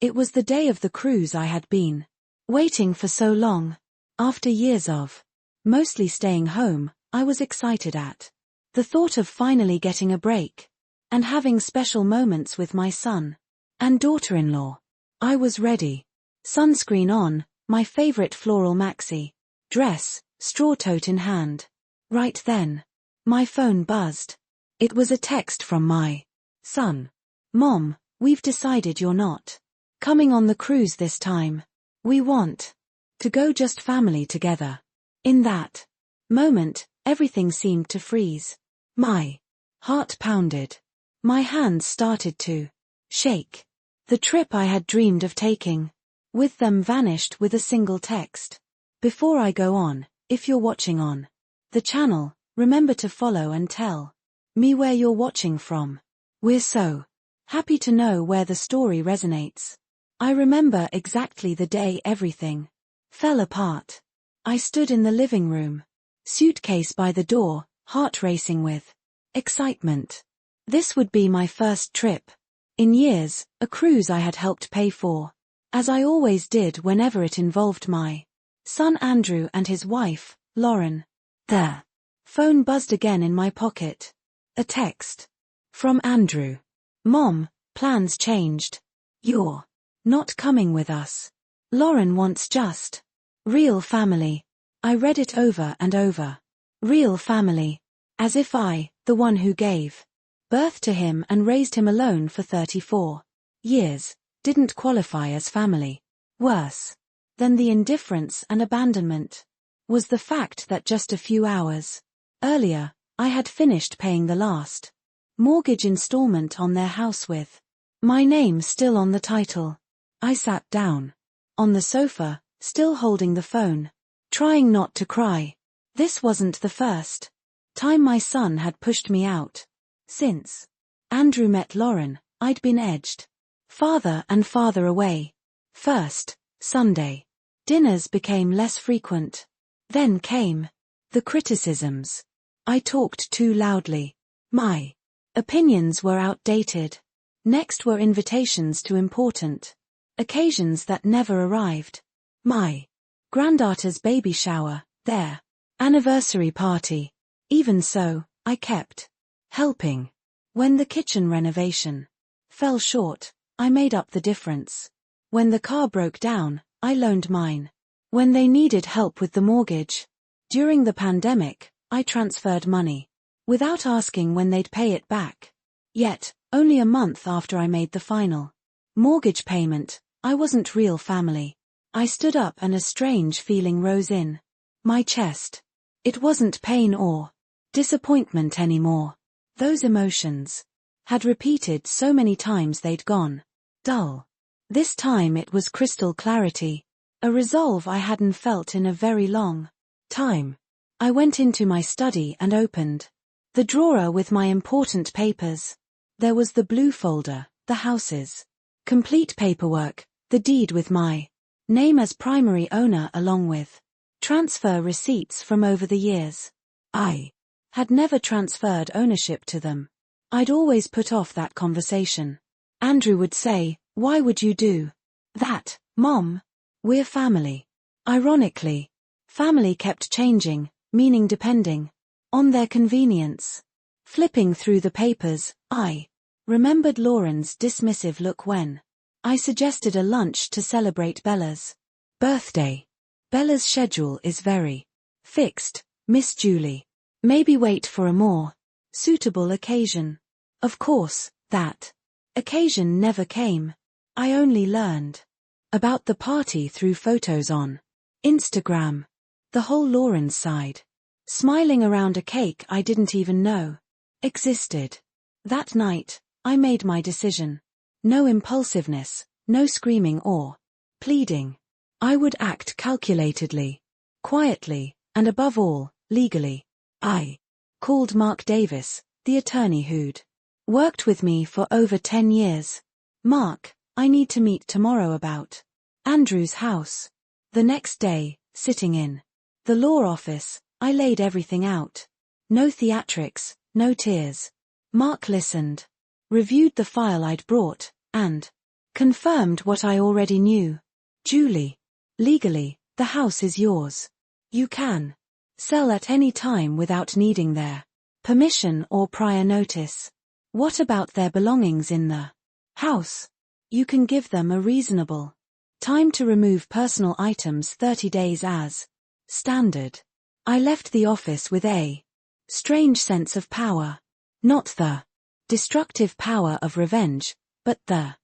It was the day of the cruise I had been waiting for so long. After years of mostly staying home, I was excited at the thought of finally getting a break and having special moments with my son and daughter-in-law. I was ready. Sunscreen on, my favorite floral maxi dress, straw tote in hand. Right then, my phone buzzed. It was a text from my son. "Mom, we've decided you're not coming on the cruise this time. We want to go just family together." In that moment, everything seemed to freeze. My heart pounded. My hands started to shake. The trip I had dreamed of taking with them vanished with a single text. Before I go on, if you're watching on the channel, remember to follow and tell me where you're watching from. We're so happy to know where the story resonates. I remember exactly the day everything fell apart. I stood in the living room, suitcase by the door, heart racing with excitement. This would be my first trip in years, a cruise I had helped pay for, as I always did whenever it involved my son Andrew and his wife, Lauren. The phone buzzed again in my pocket. A text from Andrew. "Mom, plans changed. You're not coming with us. Lauren wants just real family." I read it over and over. Real family. As if I, the one who gave birth to him and raised him alone for 34 years, didn't qualify as family. Worse than the indifference and abandonment was the fact that just a few hours earlier, I had finished paying the last mortgage installment on their house with my name still on the title. I sat down on the sofa, still holding the phone, trying not to cry. This wasn't the first time my son had pushed me out. Since Andrew met Lauren, I'd been edged farther and farther away. First, Sunday dinners became less frequent. Then came the criticisms. I talked too loudly. My opinions were outdated. Next were invitations to important occasions that never arrived. My granddaughter's baby shower, their anniversary party. Even so, I kept helping. When the kitchen renovation fell short, I made up the difference. When the car broke down, I loaned mine. When they needed help with the mortgage during the pandemic, I transferred money without asking when they'd pay it back. Yet, only a month after I made the final mortgage payment, I wasn't real family. I stood up and a strange feeling rose in my chest. It wasn't pain or disappointment anymore. Those emotions had repeated so many times they'd gone dull. This time it was crystal clarity, a resolve I hadn't felt in a very long time. I went into my study and opened the drawer with my important papers. There was the blue folder, the house's complete paperwork, the deed with my name as primary owner along with transfer receipts from over the years. I had never transferred ownership to them. I'd always put off that conversation. Andrew would say, "Why would you do that, Mom? We're family." Ironically, family kept changing, meaning depending on their convenience. Flipping through the papers, I remembered Lauren's dismissive look when I suggested a lunch to celebrate Bella's birthday. "Bella's schedule is very fixed, Miss Julie. Maybe wait for a more suitable occasion." Of course, that occasion never came. I only learned about the party through photos on Instagram. The whole Lauren's side, smiling around a cake I didn't even know existed. That night, I made my decision. No impulsiveness, no screaming or pleading. I would act calculatedly, quietly, and above all, legally. I called Mark Davis, the attorney who'd worked with me for over 10 years. "Mark, I need to meet tomorrow about Andrew's house." The next day, sitting in the law office, I laid everything out. No theatrics, no tears. Mark listened, reviewed the file I'd brought, and Confirmed what I already knew. Julie. Legally, the house is yours. You can sell at any time without needing their permission or prior notice. What about their belongings in the house? You can give them a reasonable time to remove personal items 30 days as standard. I left the office with a strange sense of power. Not the destructive power of revenge, but the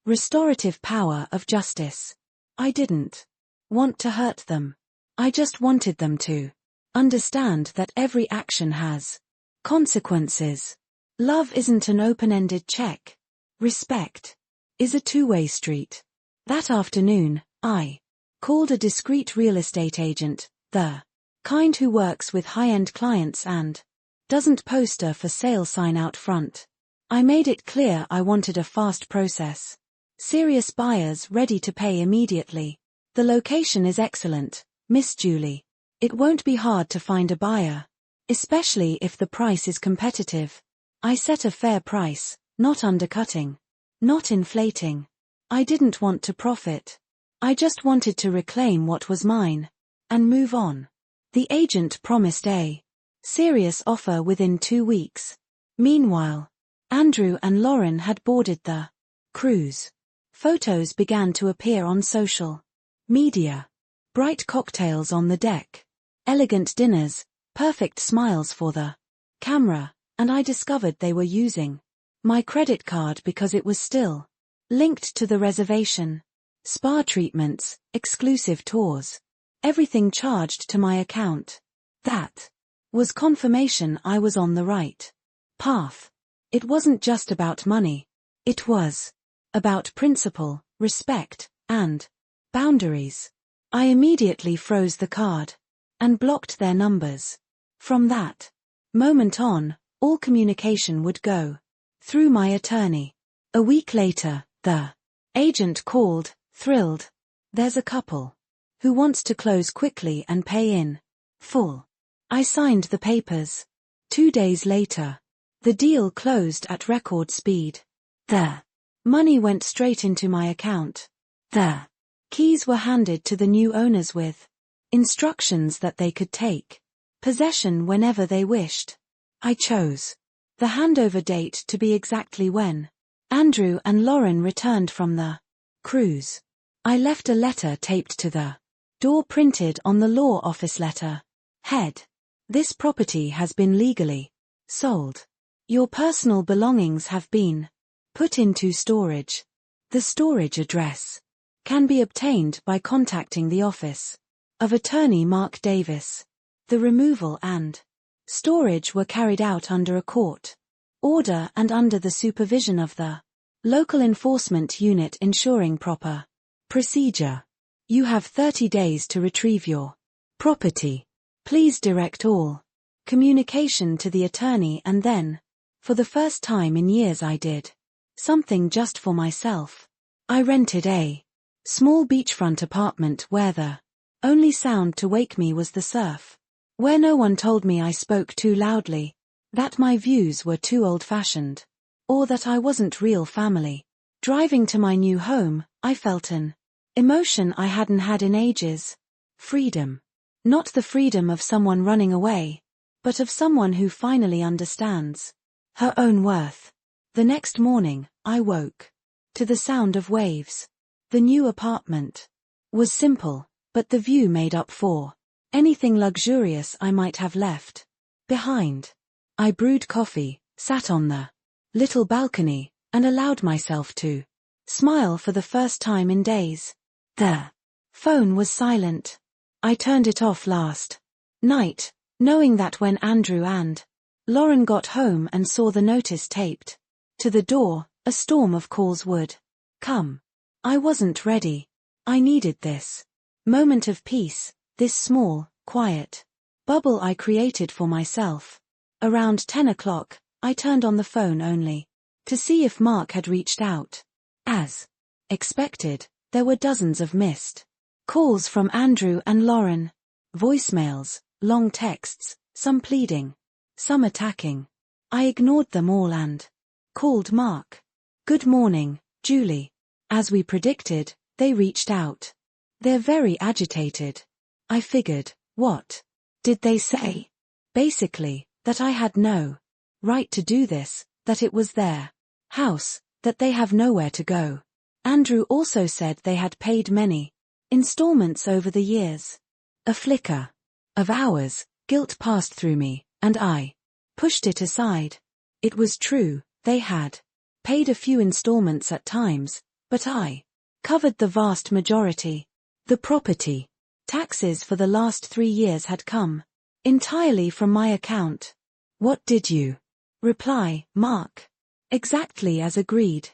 restorative power of justice. I didn't want to hurt them. I just wanted them to understand that every action has consequences. Love isn't an open-ended check. Respect is a two-way street. That afternoon, I called a discreet real estate agent, the kind who works with high-end clients and doesn't post a for sale sign out front. I made it clear I wanted a fast process. Serious buyers ready to pay immediately. The location is excellent, Miss Julie. It won't be hard to find a buyer, especially if the price is competitive. I set a fair price, not undercutting, not inflating. I didn't want to profit. I just wanted to reclaim what was mine and move on. The agent promised a serious offer within 2 weeks. Meanwhile, Andrew and Lauren had boarded the cruise. Photos began to appear on social media. Bright cocktails on the deck. Elegant dinners, perfect smiles for the camera, and I discovered they were using my credit card because it was still linked to the reservation. Spa treatments, exclusive tours. Everything charged to my account. That was confirmation I was on the right path. It wasn't just about money. It was about principle, respect, and boundaries. I immediately froze the card and blocked their numbers. From that moment on, all communication would go through my attorney. A week later, the agent called, thrilled. There's a couple who wants to close quickly and pay in full. I signed the papers. 2 days later, the deal closed at record speed. The money went straight into my account. The keys were handed to the new owners with instructions that they could take possession whenever they wished. I chose the handover date to be exactly when Andrew and Lauren returned from the cruise. I left a letter taped to the door printed on the law office letter head. This property has been legally sold. Your personal belongings have been put into storage. The storage address can be obtained by contacting the office of attorney Mark Davis. The removal and storage were carried out under a court order and under the supervision of the local enforcement unit, ensuring proper procedure. You have 30 days to retrieve your property. Please direct all communication to the attorney. And then, for the first time in years, I did something just for myself. I rented a small beachfront apartment where the only sound to wake me was the surf. Where no one told me I spoke too loudly, that my views were too old-fashioned, or that I wasn't real family. Driving to my new home, I felt an emotion I hadn't had in ages. Freedom. Not the freedom of someone running away, but of someone who finally understands her own worth. The next morning, I woke to the sound of waves. The new apartment was simple, but the view made up for anything luxurious I might have left behind. I brewed coffee, sat on the little balcony, and allowed myself to smile for the first time in days. The phone was silent. I turned it off last night, knowing that when Andrew and Lauren got home and saw the notice taped to the door, a storm of calls would come. I wasn't ready. I needed this moment of peace, this small, quiet bubble I created for myself. Around 10 o'clock, I turned on the phone only to see if Mark had reached out. As expected, there were dozens of missed calls from Andrew and Lauren. Voicemails, long texts, some pleading, some attacking. I ignored them all and called Mark. Good morning, Julie. As we predicted, they reached out. They're very agitated. I figured, what did they say? Basically, that I had no right to do this, that it was their house, that they have nowhere to go. Andrew also said they had paid many installments over the years. A flicker of hours, guilt passed through me, and I pushed it aside. It was true, they had paid a few installments at times, but I covered the vast majority. The property taxes for the last 3 years had come entirely from my account. What did you reply, Mark? Exactly as agreed.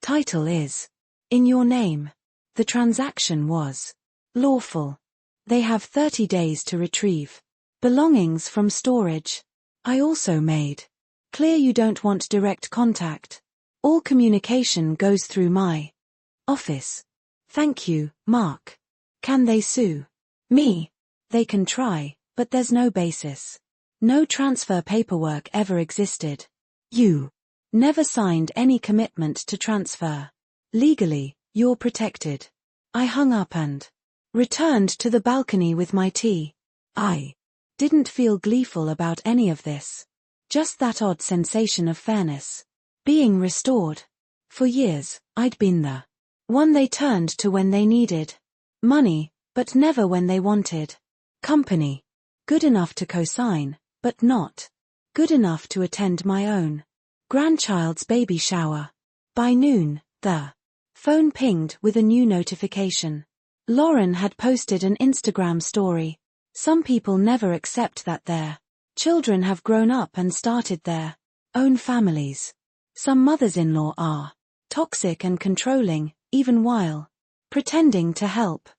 Title is in your name. The transaction was lawful. They have 30 days to retrieve belongings from storage. I also made clear you don't want direct contact. All communication goes through my office. Thank you, Mark. Can they sue me? They can try, but there's no basis. No transfer paperwork ever existed. You never signed any commitment to transfer. Legally, you're protected. I hung up and returned to the balcony with my tea. I didn't feel gleeful about any of this. Just that odd sensation of fairness being restored. For years, I'd been the one they turned to when they needed money, but never when they wanted company. Good enough to co-sign, but not good enough to attend my own grandchild's baby shower. By noon, the phone pinged with a new notification. Lauren had posted an Instagram story. Some people never accept that their children have grown up and started their own families. Some mothers-in-law are toxic and controlling, even while pretending to help.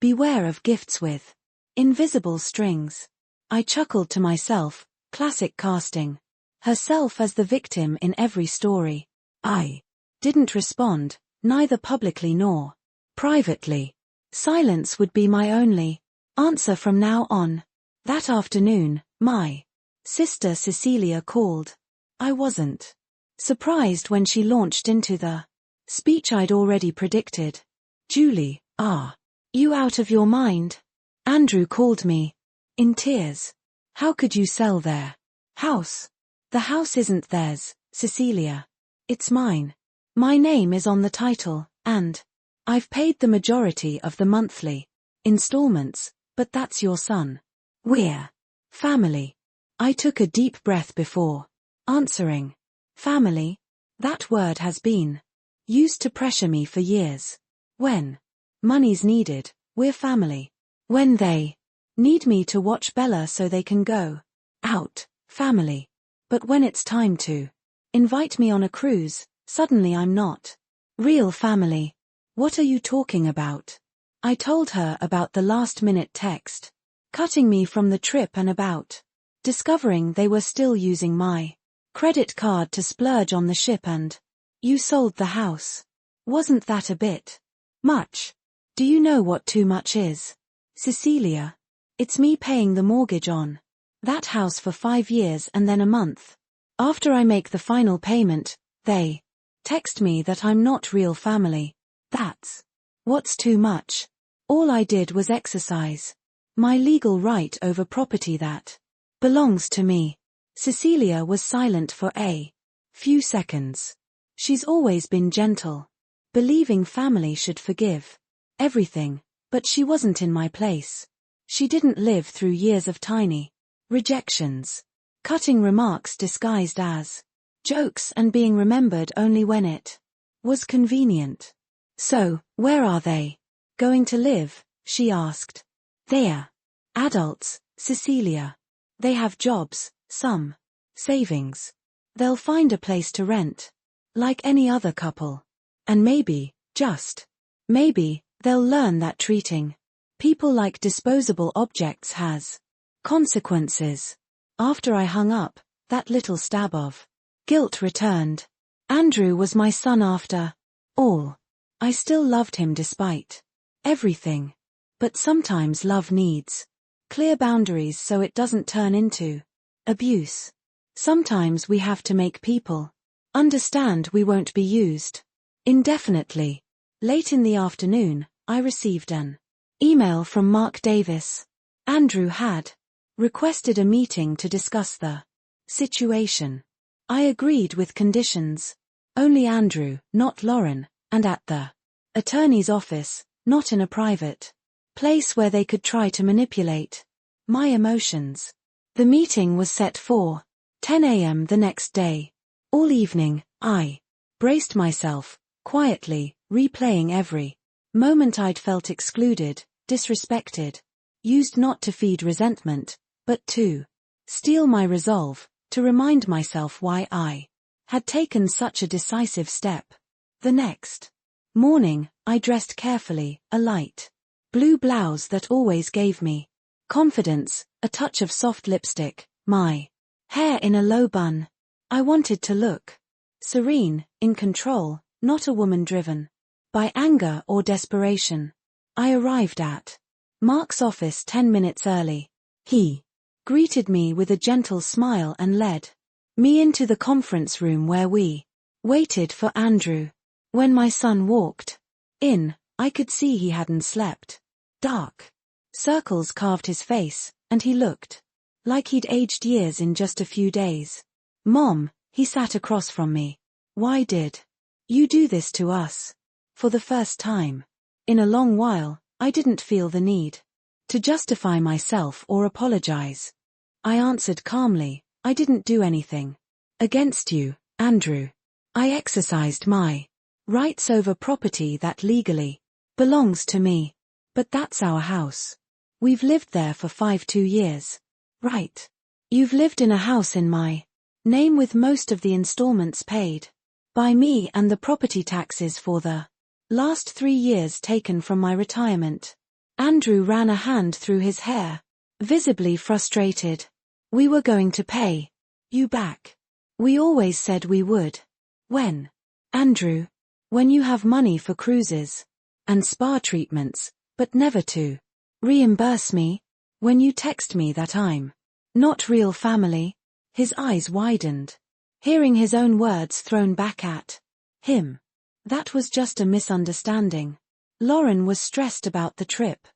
Beware of gifts with invisible strings. I chuckled to myself, classic casting. Herself as the victim in every story. I didn't respond, neither publicly nor privately. Silence would be my only answer from now on. That afternoon, my sister Cecilia called. I wasn't surprised when she launched into the speech I'd already predicted. Julie, are you out of your mind? Andrew called me. In tears. How could you sell their house? The house isn't theirs, Cecilia. It's mine. My name is on the title, and I've paid the majority of the monthly installments, but that's your son. We're family. I took a deep breath before answering. Family? That word has been used to pressure me for years. When money's needed, we're family. When they need me to watch Bella so they can go out, family. But when it's time to invite me on a cruise, suddenly I'm not real family. What are you talking about? I told her about the last-minute text cutting me from the trip and about discovering they were still using my credit card to splurge on the ship and you sold the house. Wasn't that a bit much? Do you know what too much is? Cecilia. It's me paying the mortgage on that house for 5 years and then a month after I make the final payment, they text me that I'm not real family. That's what's too much. All I did was exercise my legal right over property that belongs to me. Cecilia was silent for a few seconds. She's always been gentle, believing family should forgive everything, but she wasn't in my place. She didn't live through years of tiny rejections, cutting remarks disguised as jokes and being remembered only when it was convenient. So, where are they going to live? She asked. They're adults, Cecilia. They have jobs, some savings. They'll find a place to rent, like any other couple. And maybe, just maybe, they'll learn that treating people like disposable objects has consequences. After I hung up, that little stab of guilt returned. Andrew was my son after all. I still loved him despite everything. But sometimes love needs clear boundaries so it doesn't turn into abuse. Sometimes we have to make people understand we won't be used indefinitely. Late in the afternoon, I received an email from Mark Davis. Andrew had requested a meeting to discuss the situation. I agreed with conditions. Only Andrew, not Lauren, and at the attorney's office, not in a private place where they could try to manipulate my emotions. The meeting was set for 10 a.m. the next day. All evening, I braced myself, quietly, replaying every moment I'd felt excluded, disrespected, used not to feed resentment, but to steel my resolve, to remind myself why I had taken such a decisive step. The next morning, I dressed carefully, a light blue blouse that always gave me confidence, a touch of soft lipstick, my hair in a low bun. I wanted to look serene, in control, not a woman driven by anger or desperation. I arrived at Mark's office 10 minutes early. He greeted me with a gentle smile and led me into the conference room where we waited for Andrew. When my son walked in, I could see he hadn't slept. Dark circles carved his face, and he looked like he'd aged years in just a few days. "Mom," he sat across from me. "Why did you do this to us?" For the first time in a long while, I didn't feel the need to justify myself or apologize. I answered calmly, "I didn't do anything against you, Andrew. I exercised my rights over property that legally belongs to me. But that's our house. We've lived there for 2 years. Right? You've lived in a house in my name with most of the installments paid by me and the property taxes for the last 3 years taken from my retirement." Andrew ran a hand through his hair, visibly frustrated. "We were going to pay you back. We always said we would." "When, Andrew?" "When you have money for cruises and spa treatments, but never to reimburse me. When you text me that I'm not real family." His eyes widened, hearing his own words thrown back at him. That was just a misunderstanding. Lauren was stressed about the trip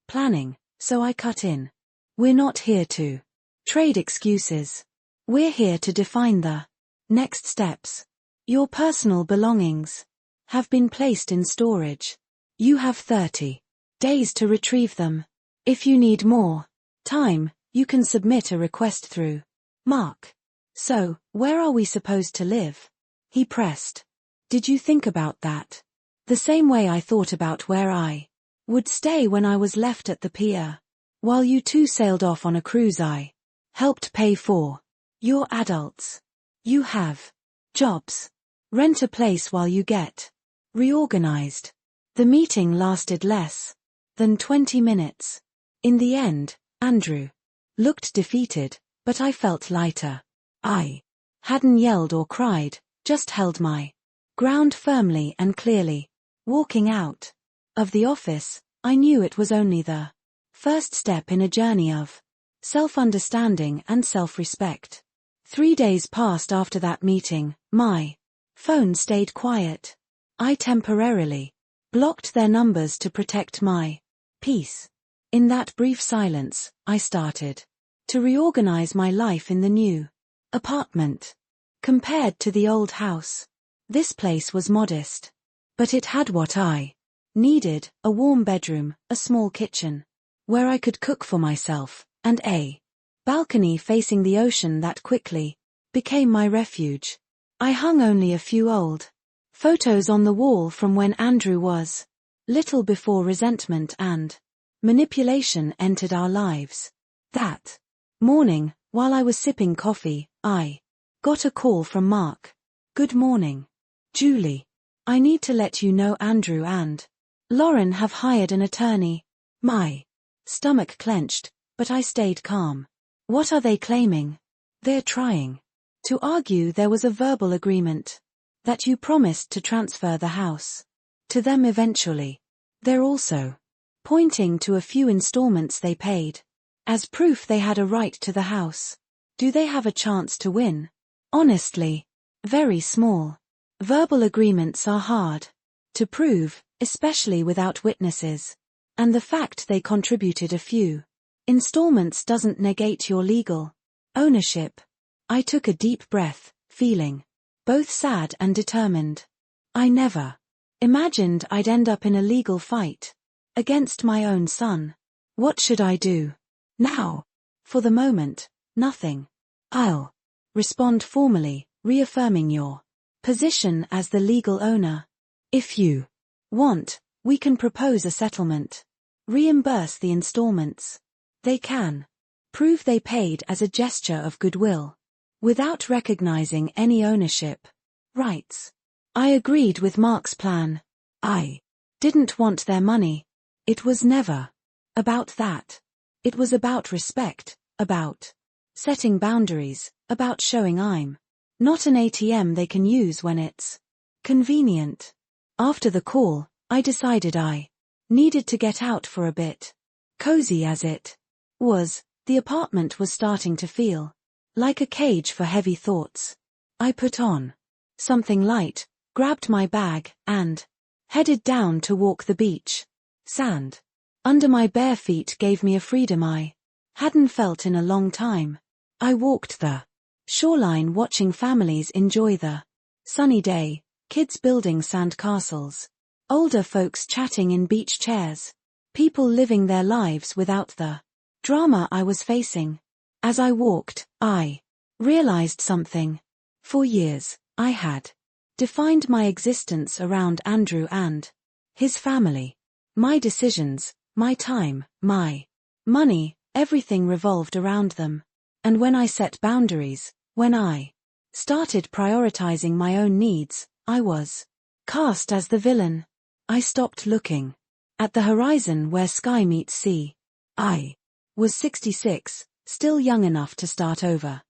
planning, so I cut in. "We're not here to trade excuses. We're here to define the next steps. Your personal belongings have been placed in storage. You have 30 days to retrieve them. If you need more time, you can submit a request through Mark." "So, where are we supposed to live?" he pressed. "Did you think about that? The same way I thought about where I would stay when I was left at the pier. While you two sailed off on a cruise I helped pay for. You're adults. You have jobs. Rent a place while you get reorganized." The meeting lasted less than 20 minutes. In the end, Andrew looked defeated, but I felt lighter. I hadn't yelled or cried, just held my ground firmly and clearly. Walking out of the office, I knew it was only the first step in a journey of self-understanding and self-respect. 3 days passed after that meeting. My phone stayed quiet. I temporarily blocked their numbers to protect my peace. In that brief silence, I started to reorganize my life in the new apartment. Compared to the old house, this place was modest. But it had what I needed: a warm bedroom, a small kitchen where I could cook for myself, and a balcony facing the ocean that quickly became my refuge. I hung only a few old photos on the wall from when Andrew was little, before resentment and manipulation entered our lives. That morning, while I was sipping coffee, I got a call from Mark. "Good morning, Julie. I need to let you know Andrew and Lauren have hired an attorney." My stomach clenched, but I stayed calm. "What are they claiming?" "They're trying to argue there was a verbal agreement that you promised to transfer the house to them eventually. They're also pointing to a few installments they paid as proof they had a right to the house. Do they have a chance to win?" "Honestly, very small. Verbal agreements are hard to prove, especially without witnesses. And the fact they contributed a few installments doesn't negate your legal ownership. I took a deep breath, feeling both sad and determined. I never imagined I'd end up in a legal fight against my own son. What should I do now? For the moment, nothing. I'll respond formally, reaffirming your position as the legal owner. If you want, we can propose a settlement. Reimburse the installments. They can prove they paid as a gesture of goodwill, without recognizing any ownership rights. I agreed with Mark's plan. I didn't want their money. It was never about that. It was about respect, about setting boundaries, about showing I'm not an ATM they can use when it's convenient. After the call, I decided I needed to get out for a bit. Cozy as it was, the apartment was starting to feel like a cage for heavy thoughts. I put on something light, grabbed my bag, and headed down to walk the beach. Sand under my bare feet gave me a freedom I hadn't felt in a long time. I walked the shoreline watching families enjoy the sunny day, kids building sand castles, older folks chatting in beach chairs, people living their lives without the drama I was facing. As I walked, I realized something. For years, I had defined my existence around Andrew and his family. My decisions, my time, my money, everything revolved around them. And when I set boundaries, when I started prioritizing my own needs, I was cast as the villain. I stopped looking at the horizon where sky meets sea. I was 66, still young enough to start over.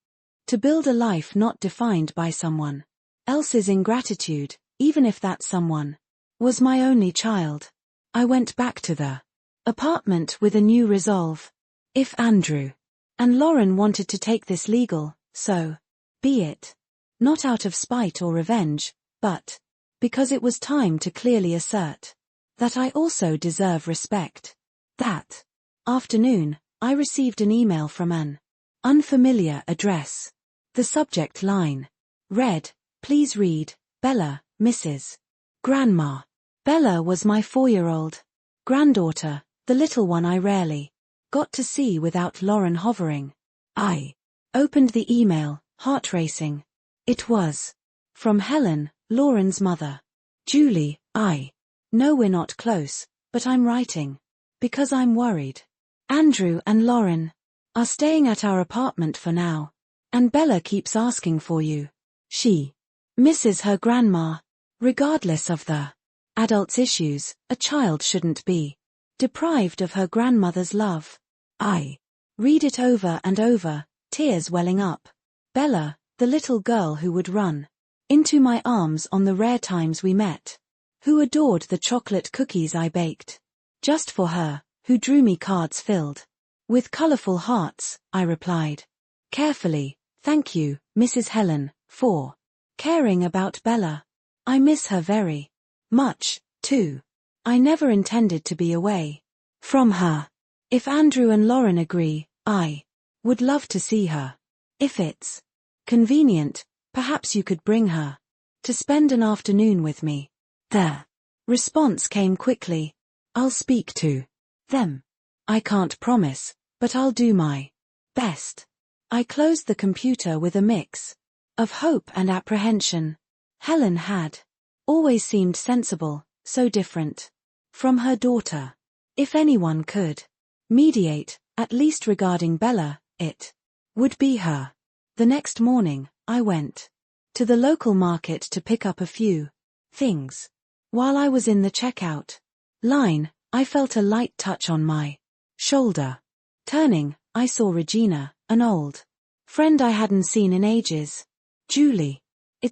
To build a life not defined by someone else's ingratitude, even if that someone was my only child. I went back to the apartment with a new resolve. If Andrew and Lauren wanted to take this legal, so be it. Not out of spite or revenge, but because it was time to clearly assert that I also deserve respect. That afternoon, I received an email from an unfamiliar address. The subject line read, "Please read, Bella, Mrs. Grandma." Bella was my 4-year-old granddaughter, the little one I rarely got to see without Lauren hovering. I opened the email, heart racing. It was from Helen, Lauren's mother. "Julie, I know we're not close, but I'm writing because I'm worried. Andrew and Lauren are staying at our apartment for now, and Bella keeps asking for you. She misses her grandma. Regardless of the adult's issues, a child shouldn't be deprived of her grandmother's love." I read it over and over, tears welling up. Bella, the little girl who would run into my arms on the rare times we met, who adored the chocolate cookies I baked just for her, who drew me cards filled with colorful hearts. I replied carefully, "Thank you, Mrs. Helen, for caring about Bella. I miss her very much, too. I never intended to be away from her. If Andrew and Lauren agree, I would love to see her. If it's convenient, perhaps you could bring her to spend an afternoon with me." The response came quickly. "I'll speak to them. I can't promise, but I'll do my best." I closed the computer with a mix of hope and apprehension. Helen had always seemed sensible, so different from her daughter. If anyone could mediate, at least regarding Bella, it would be her. The next morning, I went to the local market to pick up a few things. While I was in the checkout line, I felt a light touch on my shoulder. Turning, I saw Regina, an old friend I hadn't seen in ages. "Julie,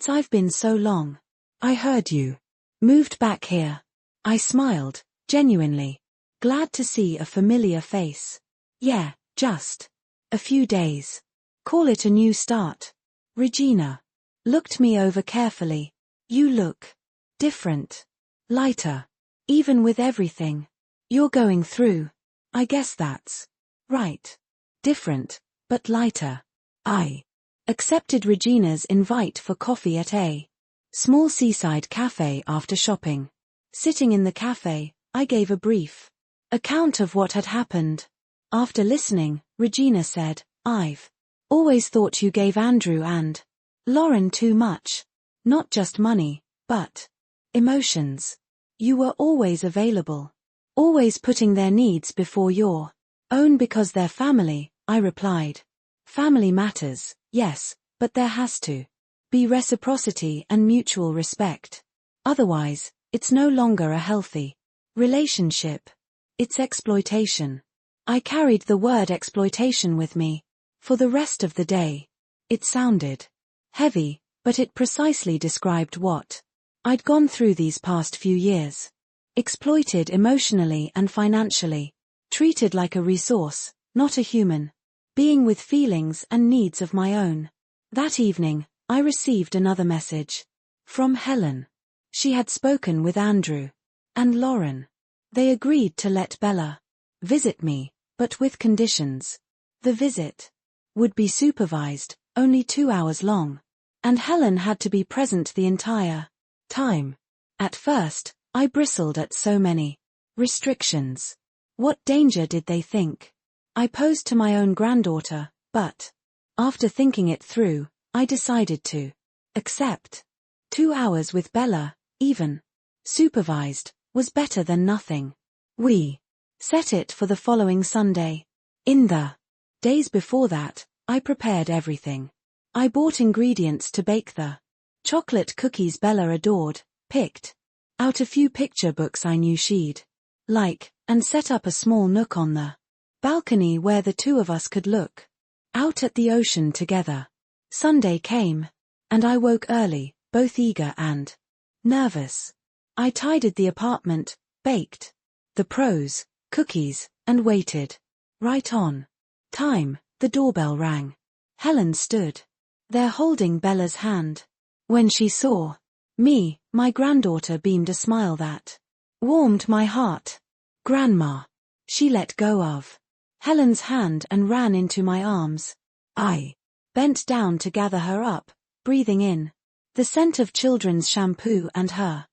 I've been so long. I heard you moved back here." I smiled, genuinely glad to see a familiar face. "Yeah, just a few days. Call it a new start." Regina looked me over carefully. "You look different. Lighter. Even with everything you're going through. I guess that's right. Different, but lighter. I accepted Regina's invite for coffee at a small seaside cafe after shopping. Sitting in the cafe, I gave a brief account of what had happened. After listening, Regina said, "I've always thought you gave Andrew and Lauren too much. Not just money, but emotions. You were always available. Always putting their needs before your own because they're family," I replied. Family matters, yes, but there has to be reciprocity and mutual respect. Otherwise, it's no longer a healthy relationship. It's exploitation. I carried the word exploitation with me for the rest of the day. It sounded heavy, but it precisely described what I'd gone through these past few years. Exploited emotionally and financially. Treated like a resource, not a human being with feelings and needs of my own. That evening, I received another message from Helen. She had spoken with Andrew and Lauren. They agreed to let Bella visit me, but with conditions. The visit would be supervised, only 2 hours long, and Helen had to be present the entire time. At first, I bristled at so many restrictions. What danger did they think I posed to my own granddaughter? But after thinking it through, I decided to accept. 2 hours with Bella, even supervised, was better than nothing. We set it for the following Sunday. In the days before that, I prepared everything. I bought ingredients to bake the chocolate cookies Bella adored, picked out a few picture books I knew she'd like, and set up a small nook on the balcony where the two of us could look out at the ocean together. Sunday came, and I woke early, both eager and nervous. I tidied the apartment, baked the pros, cookies, and waited. Right on time, the doorbell rang. Helen stood there holding Bella's hand. When she saw me, my granddaughter beamed a smile that warmed my heart. "Grandma." She let go of Helen's hand and ran into my arms. I bent down to gather her up, breathing in the scent of children's shampoo and her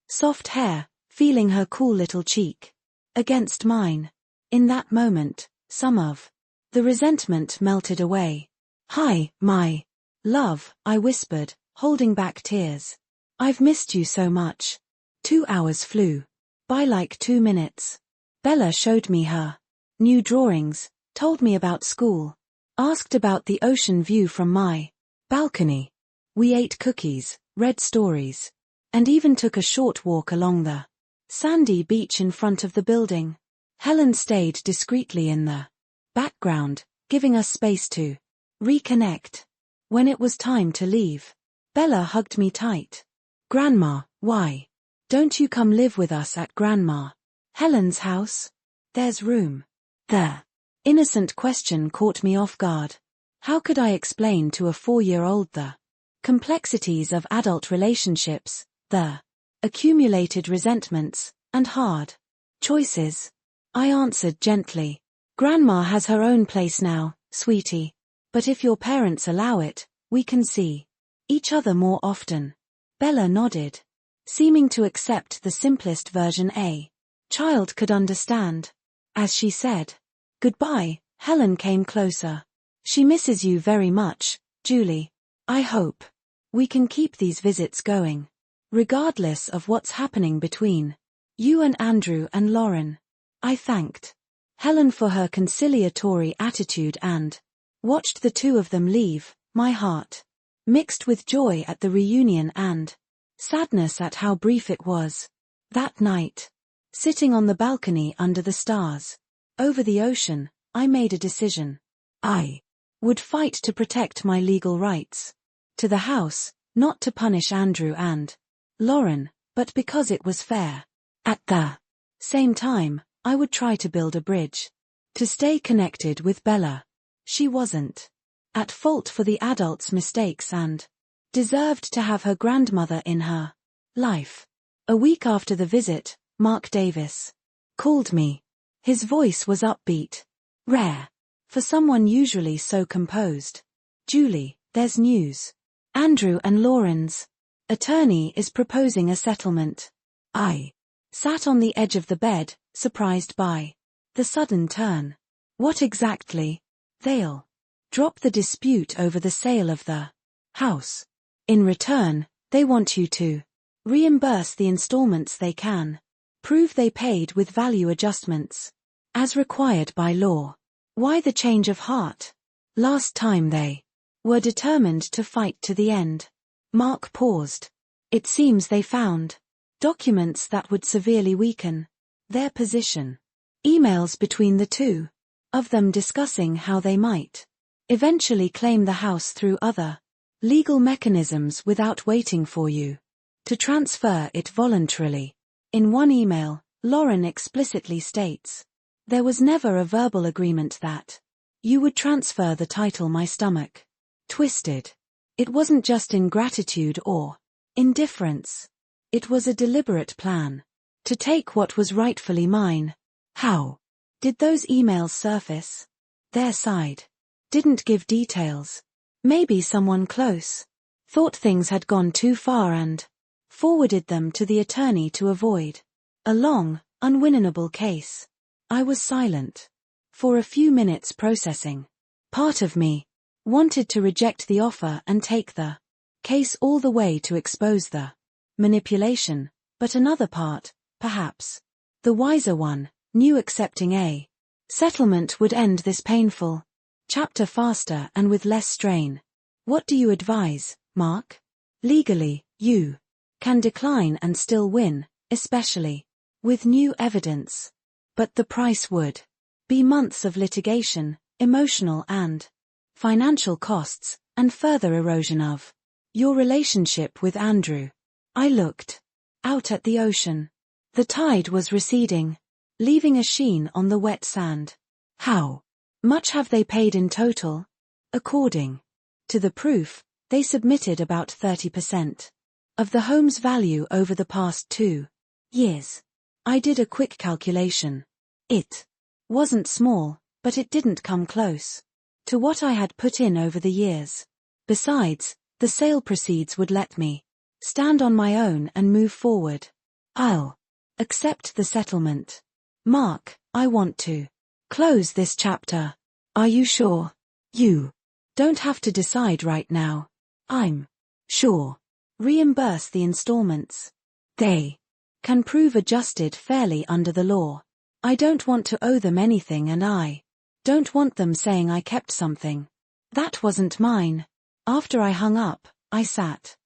soft hair, feeling her cool little cheek against mine. In that moment, some of the resentment melted away. "Hi, my love," I whispered, holding back tears. "I've missed you so much." 2 hours flew by like 2 minutes. Bella showed me her new drawings, told me about school, asked about the ocean view from my balcony. We ate cookies, read stories, and even took a short walk along the sandy beach in front of the building. Helen stayed discreetly in the background, giving us space to reconnect. When it was time to leave, Bella hugged me tight. "Grandma, why don't you come live with us at Grandma Helen's house? There's room." The innocent question caught me off guard. How could I explain to a 4-year-old the complexities of adult relationships, the accumulated resentments, and hard choices? I answered gently. "Grandma has her own place now, sweetie. But if your parents allow it, we can see each other more often." Bella nodded, seeming to accept the simplest version a child could understand. As she said goodbye, Helen came closer. "She misses you very much, Julie. I hope we can keep these visits going, regardless of what's happening between you and Andrew and Lauren." I thanked Helen for her conciliatory attitude and watched the two of them leave, my heart mixed with joy at the reunion and sadness at how brief it was. That night, sitting on the balcony under the stars, over the ocean, I made a decision. I would fight to protect my legal rights to the house, not to punish Andrew and Lauren, but because it was fair. At the same time, I would try to build a bridge to stay connected with Bella. She wasn't at fault for the adult's mistakes and deserved to have her grandmother in her life. A week after the visit, Mark Davis called me. His voice was upbeat. Rare. For someone usually so composed. Julie, there's news. Andrew and Lauren's attorney is proposing a settlement. I sat on the edge of the bed, surprised by the sudden turn. What exactly? They'll drop the dispute over the sale of the house. In return, they want you to reimburse the installments they can. Prove they paid with value adjustments. As required by law. Why the change of heart? Last time they were determined to fight to the end. Mark paused. It seems they found documents that would severely weaken their position. Emails between the two of them discussing how they might eventually claim the house through other legal mechanisms without waiting for you to transfer it voluntarily. In one email, Lauren explicitly states, there was never a verbal agreement that you would transfer the title. My stomach twisted. It wasn't just ingratitude or indifference. It was a deliberate plan to take what was rightfully mine. How did those emails surface? Their side didn't give details. Maybe someone close thought things had gone too far and forwarded them to the attorney to avoid a long, unwinnable case. I was silent for a few minutes, processing. Part of me wanted to reject the offer and take the case all the way to expose the manipulation, but another part, perhaps the wiser one, knew accepting a settlement would end this painful chapter faster and with less strain. What do you advise, Mark? Legally, you can decline and still win, especially with new evidence. But the price would be months of litigation, emotional and financial costs, and further erosion of your relationship with Andrew. I looked out at the ocean. The tide was receding, leaving a sheen on the wet sand. How much have they paid in total? According to the proof, they submitted about 30% of the home's value over the past 2 years. I did a quick calculation. It wasn't small, but it didn't come close to what I had put in over the years. Besides, the sale proceeds would let me stand on my own and move forward. I'll accept the settlement. Mark, I want to close this chapter. Are you sure? You don't have to decide right now. I'm sure. Reimburse the installments. They can prove adjusted fairly under the law. I don't want to owe them anything, and I don't want them saying I kept something that wasn't mine. After I hung up, I sat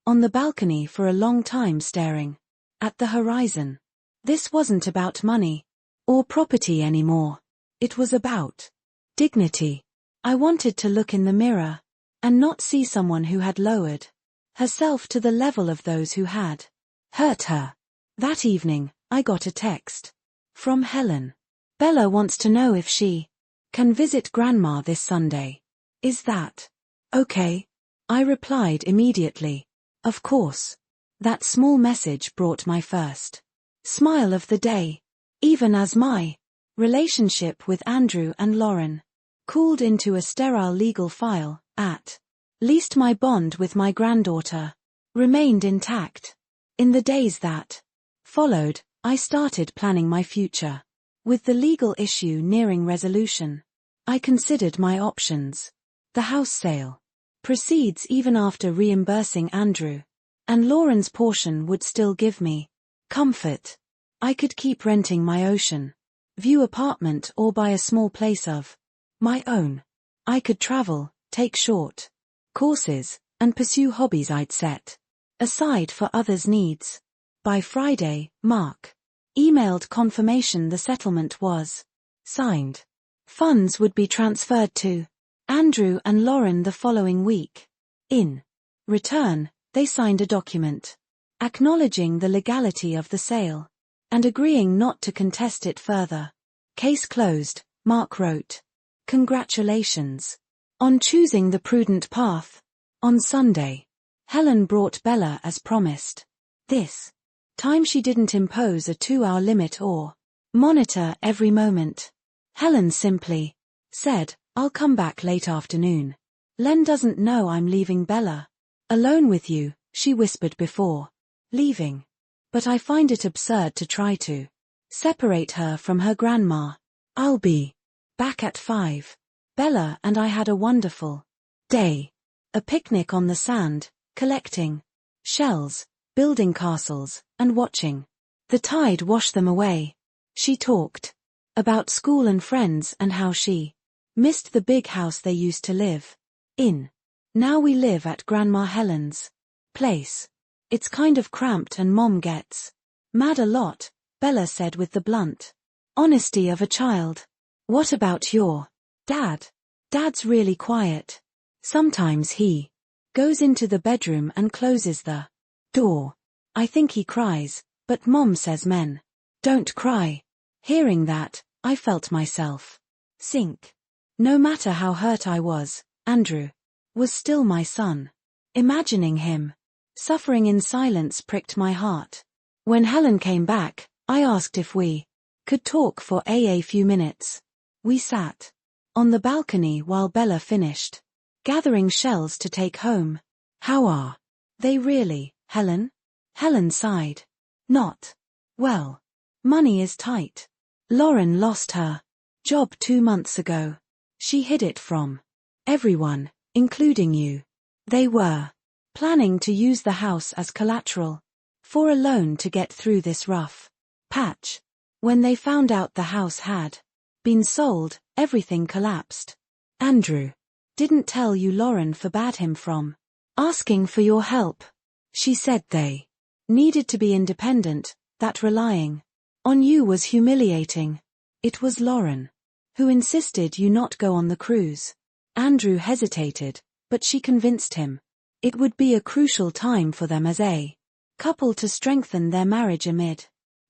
on the balcony for a long time staring at the horizon. This wasn't about money or property anymore. It was about dignity. I wanted to look in the mirror and not see someone who had lowered herself to the level of those who had hurt her. That evening, I got a text from Helen. Bella wants to know if she can visit Grandma this Sunday. Is that okay? I replied immediately. Of course. That small message brought my first smile of the day, even as my relationship with Andrew and Lauren cooled into a sterile legal file. At least my bond with my granddaughter remained intact. In the days that followed, I started planning my future. With the legal issue nearing resolution, I considered my options. The house sale proceeds even after reimbursing Andrew, and Lauren's portion would still give me comfort. I could keep renting my ocean view apartment or buy a small place of my own. I could travel, take short courses, and pursue hobbies I'd set aside for others' needs. By Friday, Mark emailed confirmation the settlement was signed. Funds would be transferred to Andrew and Lauren the following week. In return, they signed a document acknowledging the legality of the sale and agreeing not to contest it further. Case closed, Mark wrote. Congratulations on choosing the prudent path. On Sunday, Helen brought Bella as promised. This Time she didn't impose a 2-hour limit or monitor every moment. Helen simply said, "I'll come back late afternoon. Len doesn't know I'm leaving Bella alone with you," she whispered before leaving. "But I find it absurd to try to separate her from her grandma. I'll be back at 5. Bella and I had a wonderful day. A picnic on the sand, collecting shells, building castles, and watching the tide wash them away." She talked about school and friends and how she missed the big house they used to live in. "Now we live at Grandma Helen's place. It's kind of cramped and Mom gets mad a lot," Bella said with the blunt honesty of a child. "What about your dad?" "Dad's really quiet. Sometimes he goes into the bedroom and closes the door. I think he cries, but Mom says men don't cry." Hearing that, I felt myself sink. No matter how hurt I was, Andrew was still my son. Imagining him suffering in silence pricked my heart. When Helen came back, I asked if we could talk for a few minutes. We sat on the balcony while Bella finished gathering shells to take home. "How are they really, Helen?" Helen sighed. "Not well. Money is tight. Lauren lost her job 2 months ago. She hid it from everyone, including you. They were planning to use the house as collateral for a loan to get through this rough patch. When they found out the house had been sold, everything collapsed. Andrew didn't tell you Lauren forbade him from asking for your help. She said they needed to be independent, that relying on you was humiliating. It was Lauren who insisted you not go on the cruise." Andrew hesitated, but she convinced him it would be a crucial time for them as a couple to strengthen their marriage amid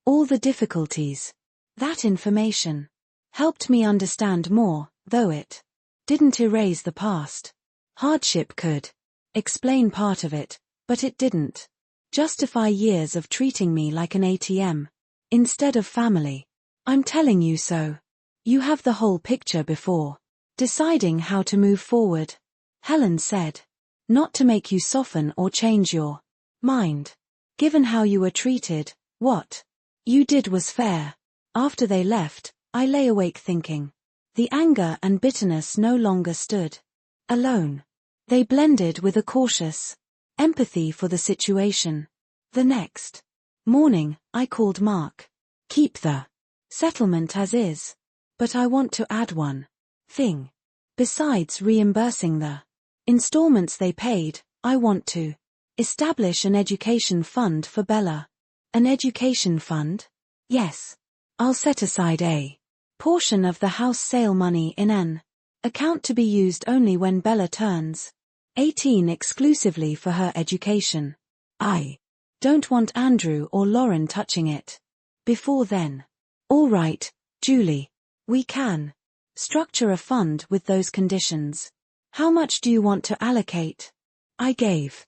all the difficulties. That information helped me understand more, though it didn't erase the past. Hardship could explain part of it, but it didn't justify years of treating me like an ATM instead of family. "I'm telling you so. You have the whole picture before deciding how to move forward," Helen said. "Not to make you soften or change your mind. Given how you were treated, what you did was fair." After they left, I lay awake thinking. The anger and bitterness no longer stood alone. They blended with a cautious empathy for the situation. The next morning, I called Mark. "Keep the settlement as is. But I want to add one thing. Besides reimbursing the installments they paid, I want to establish an education fund for Bella." "An education fund?" "Yes. I'll set aside a portion of the house sale money in an account to be used only when Bella turns 18 exclusively for her education. I don't want Andrew or Lauren touching it before then." "All right, Julie. We can structure a fund with those conditions. How much do you want to allocate?" I gave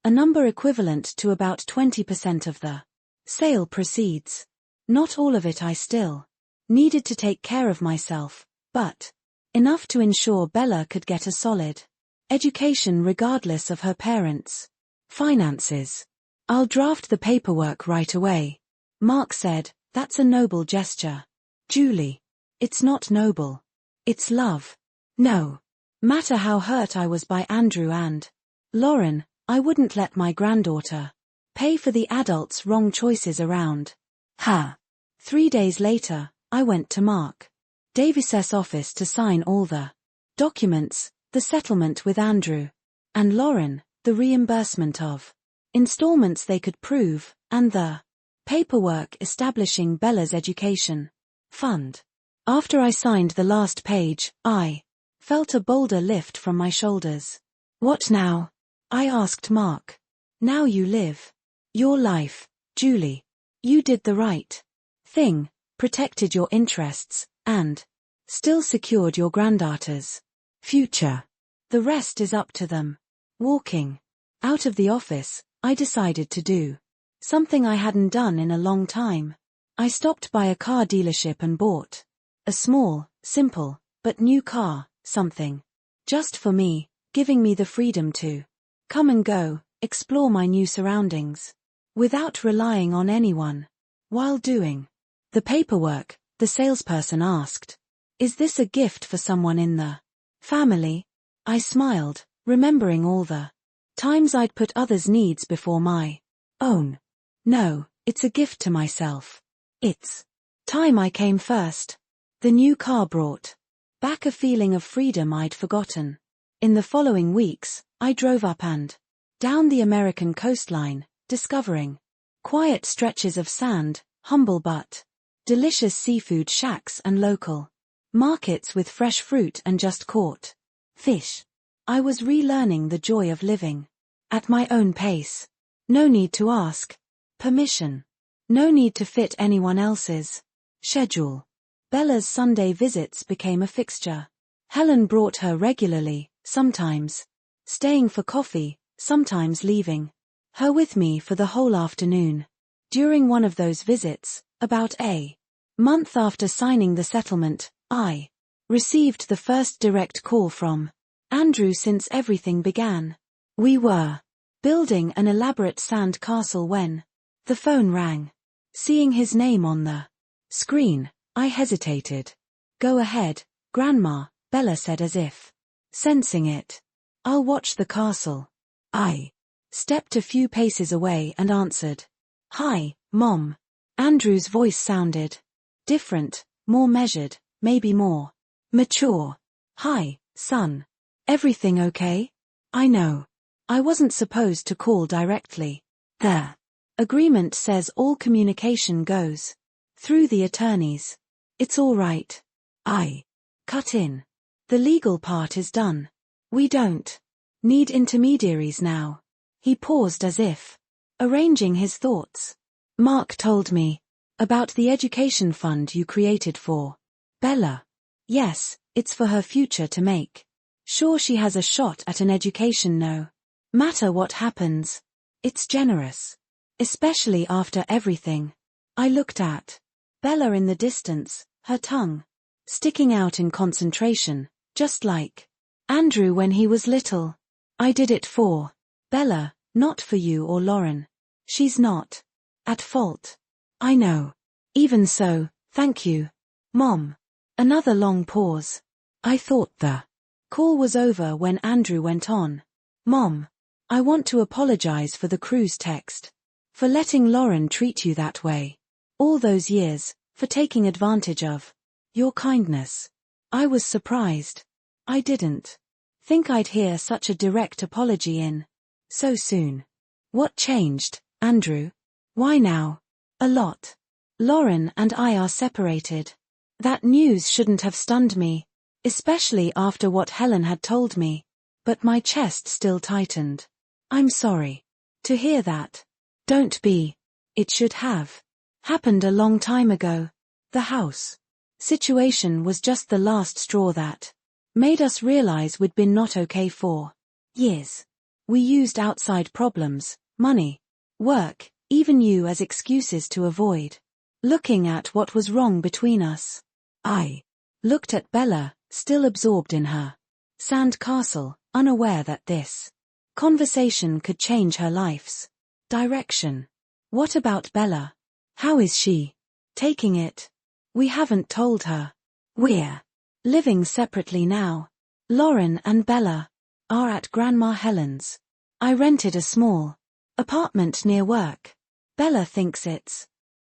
a number equivalent to about 20% of the sale proceeds. Not all of it. I still needed to take care of myself, but enough to ensure Bella could get a solid education regardless of her parents' finances. "I'll draft the paperwork right away," Mark said. "That's a noble gesture." "Julie, it's not noble. It's love." "No matter how hurt I was by Andrew and Lauren, I wouldn't let my granddaughter pay for the adults' wrong choices around her." 3 days later, I went to Mark Davis's office to sign all the documents, the settlement with Andrew and Lauren, the reimbursement of installments they could prove, and the paperwork establishing Bella's education fund. After I signed the last page, I felt a boulder lift from my shoulders. "What now?" I asked Mark. "Now you live your life, Julie. You did the right thing, protected your interests, and still secured your granddaughter's future. The rest is up to them." Walking out of the office, I decided to do Something I hadn't done in a long time. I stopped by a car dealership and bought a small, simple, but new car, something just for me, giving me the freedom to come and go, explore my new surroundings, without relying on anyone. While doing the paperwork, the salesperson asked, "Is this a gift for someone in the family?" I smiled, remembering all the times I'd put others' needs before my own. "No, it's a gift to myself. It's time I came first." The new car brought back a feeling of freedom I'd forgotten. In the following weeks, I drove up and down the American coastline, discovering quiet stretches of sand, humble but delicious seafood shacks and local markets with fresh fruit and just caught fish. I was relearning the joy of living at my own pace. No need to ask permission. No need to fit anyone else's schedule. Bella's Sunday visits became a fixture. Helen brought her regularly, sometimes staying for coffee, sometimes leaving her with me for the whole afternoon. During one of those visits, about a month after signing the settlement, I received the first direct call from Andrew since everything began. We were building an elaborate sand castle when the phone rang. Seeing his name on the screen, I hesitated. "Go ahead, Grandma," Bella said as if sensing it. "I'll watch the castle." I stepped a few paces away and answered, "Hi, Mom." Andrew's voice sounded different, more measured, maybe more mature. "Hi, son. Everything okay?" I know. I wasn't supposed to call directly. The agreement says all communication goes through the attorneys. "It's all right." I cut in. "The legal part is done. We don't need intermediaries now." He paused as if arranging his thoughts. "Mark told me about the education fund you created for Bella." "Yes, it's for her future to make sure she has a shot at an education no matter what happens. It's generous. Especially after everything." I looked at Bella in the distance, her tongue sticking out in concentration, just like Andrew when he was little. "I did it for Bella, not for you or Lauren. She's not at fault." "I know. Even so, thank you, Mom." Another long pause. I thought the call was over when Andrew went on. "Mom, I want to apologize for the cruise text. For letting Lauren treat you that way. All those years, for taking advantage of your kindness. I was surprised. I didn't think I'd hear such a direct apology in so soon." "What changed, Andrew?" "Why now? A lot. Lauren and I are separated." That news shouldn't have stunned me, especially after what Helen had told me, but my chest still tightened. "I'm sorry to hear that." "Don't be. It should have happened a long time ago. The house situation was just the last straw that made us realize we'd been not okay for years. We used outside problems, money, work, even you as excuses to avoid looking at what was wrong between us." I looked at Bella, still absorbed in her sand castle, unaware that this conversation could change her life's direction. "What about Bella? How is she taking it?" "We haven't told her. We're living separately now. Lauren and Bella are at Grandma Helen's. I rented a small apartment near work. Bella thinks it's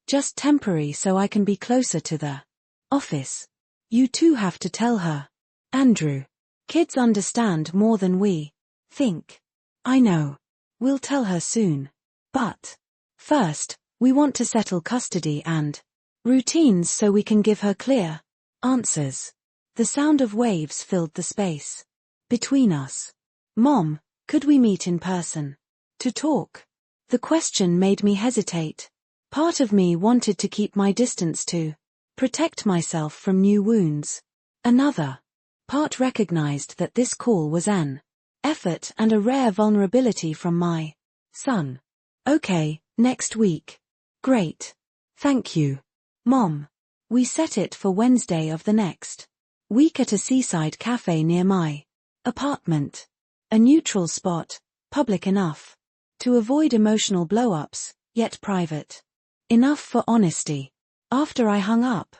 just temporary so I can be closer to the office. You two have to tell her, Andrew. Kids understand more than we think." "I know. We'll tell her soon. But first, we want to settle custody and routines so we can give her clear answers." The sound of waves filled the space between us. "Mom, could we meet in person to talk?" The question made me hesitate. Part of me wanted to keep my distance to protect myself from new wounds. Another part recognized that this call was an effort and a rare vulnerability from my son. "Okay, Next week. Great. Thank you. Mom. We set it for Wednesday of the next week at a seaside cafe near my apartment. A neutral spot, public enough to avoid emotional blow-ups, yet private enough for honesty. After I hung up,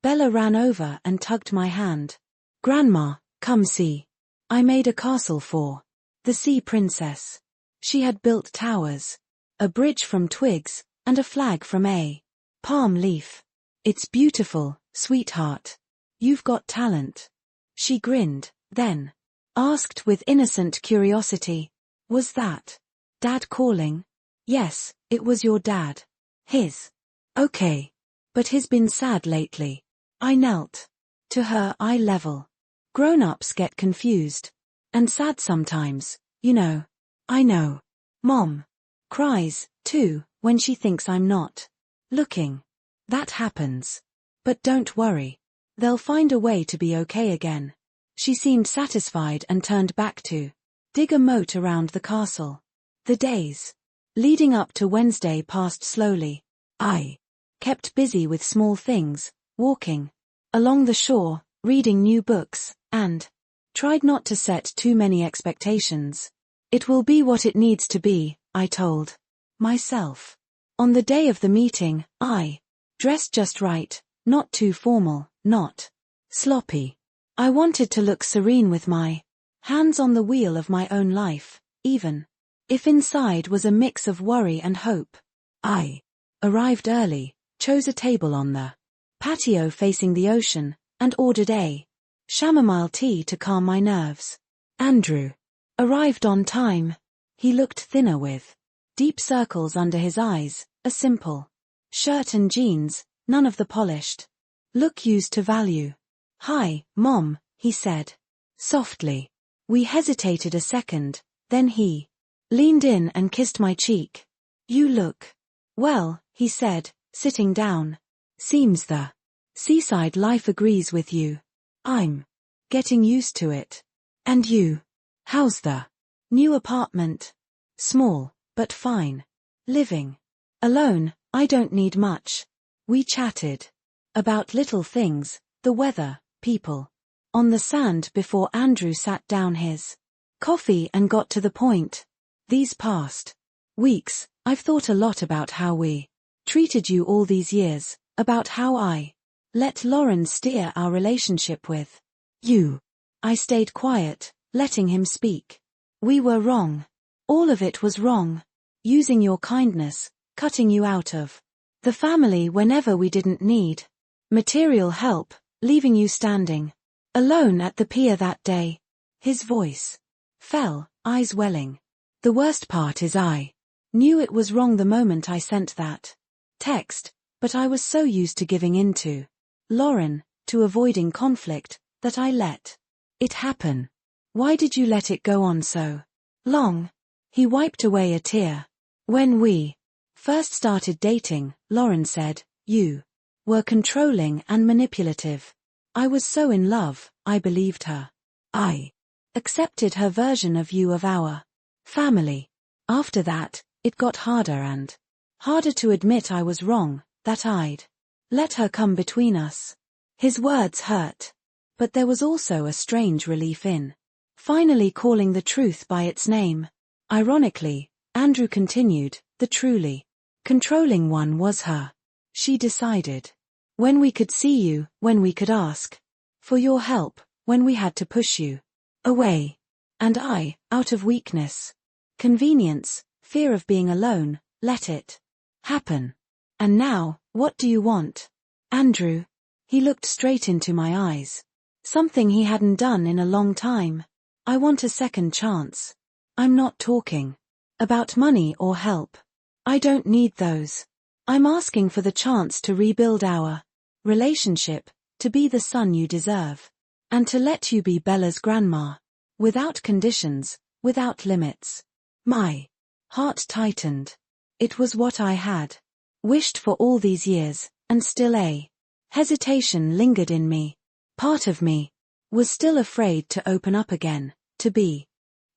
Bella ran over and tugged my hand. Grandma, come see. I made a castle for the sea princess. She had built towers, a bridge from twigs, and a flag from a palm leaf. It's beautiful, sweetheart. You've got talent. She grinned, then asked with innocent curiosity, was that Dad calling? Yes, it was your dad. His. Okay. But he's been sad lately. I knelt to her eye level. Grown-ups get confused and sad sometimes, you know. I know. Mom cries, too, when she thinks I'm not looking. That happens. But don't worry. They'll find a way to be okay again. She seemed satisfied and turned back to dig a moat around the castle. The days leading up to Wednesday passed slowly. I kept busy with small things, walking along the shore, reading new books, and tried not to set too many expectations. It will be what it needs to be, I told myself. On the day of the meeting, I dressed just right, not too formal, not sloppy. I wanted to look serene with my hands on the wheel of my own life, even if inside was a mix of worry and hope. I arrived early, chose a table on the patio facing the ocean, and ordered a chamomile tea to calm my nerves. Andrew arrived on time. He looked thinner with deep circles under his eyes, a simple shirt and jeans, none of the polished look used to value. Hi, Mom, he said softly. We hesitated a second, then he leaned in and kissed my cheek. You look well, he said, sitting down. Seems the seaside life agrees with you. I'm getting used to it. And you? How's the new apartment? Small, but fine. Living alone, I don't need much. We chatted about little things, the weather, people on the sand before Andrew sat down his coffee and got to the point. These past weeks, I've thought a lot about how we treated you all these years, about how I let Lauren steer our relationship with you. I stayed quiet, letting him speak. We were wrong. All of it was wrong. Using your kindness, cutting you out of the family whenever we didn't need material help, leaving you standing alone at the pier that day. His voice fell, eyes welling. The worst part is I knew it was wrong the moment I sent that text, but I was so used to giving in to Lauren, to avoiding conflict, that I let it happen. Why did you let it go on so long? He wiped away a tear. When we first started dating, Lauren said, you were controlling and manipulative. I was so in love, I believed her. I accepted her version of you, of our family. After that, it got harder and harder to admit I was wrong, that I'd let her come between us. His words hurt. But there was also a strange relief in finally calling the truth by its name. Ironically, Andrew continued, the truly controlling one was her. She decided. When we could see you, when we could ask for your help, when we had to push you away. And I, out of weakness, convenience, fear of being alone, let it happen. And now, what do you want? Andrew. He looked straight into my eyes. Something he hadn't done in a long time. I want a second chance. I'm not talking about money or help. I don't need those. I'm asking for the chance to rebuild our relationship, to be the son you deserve, and to let you be Bella's grandma. Without conditions, without limits. My heart tightened. It was what I had wished for all these years, and still a hesitation lingered in me. Part of me was still afraid to open up again, to be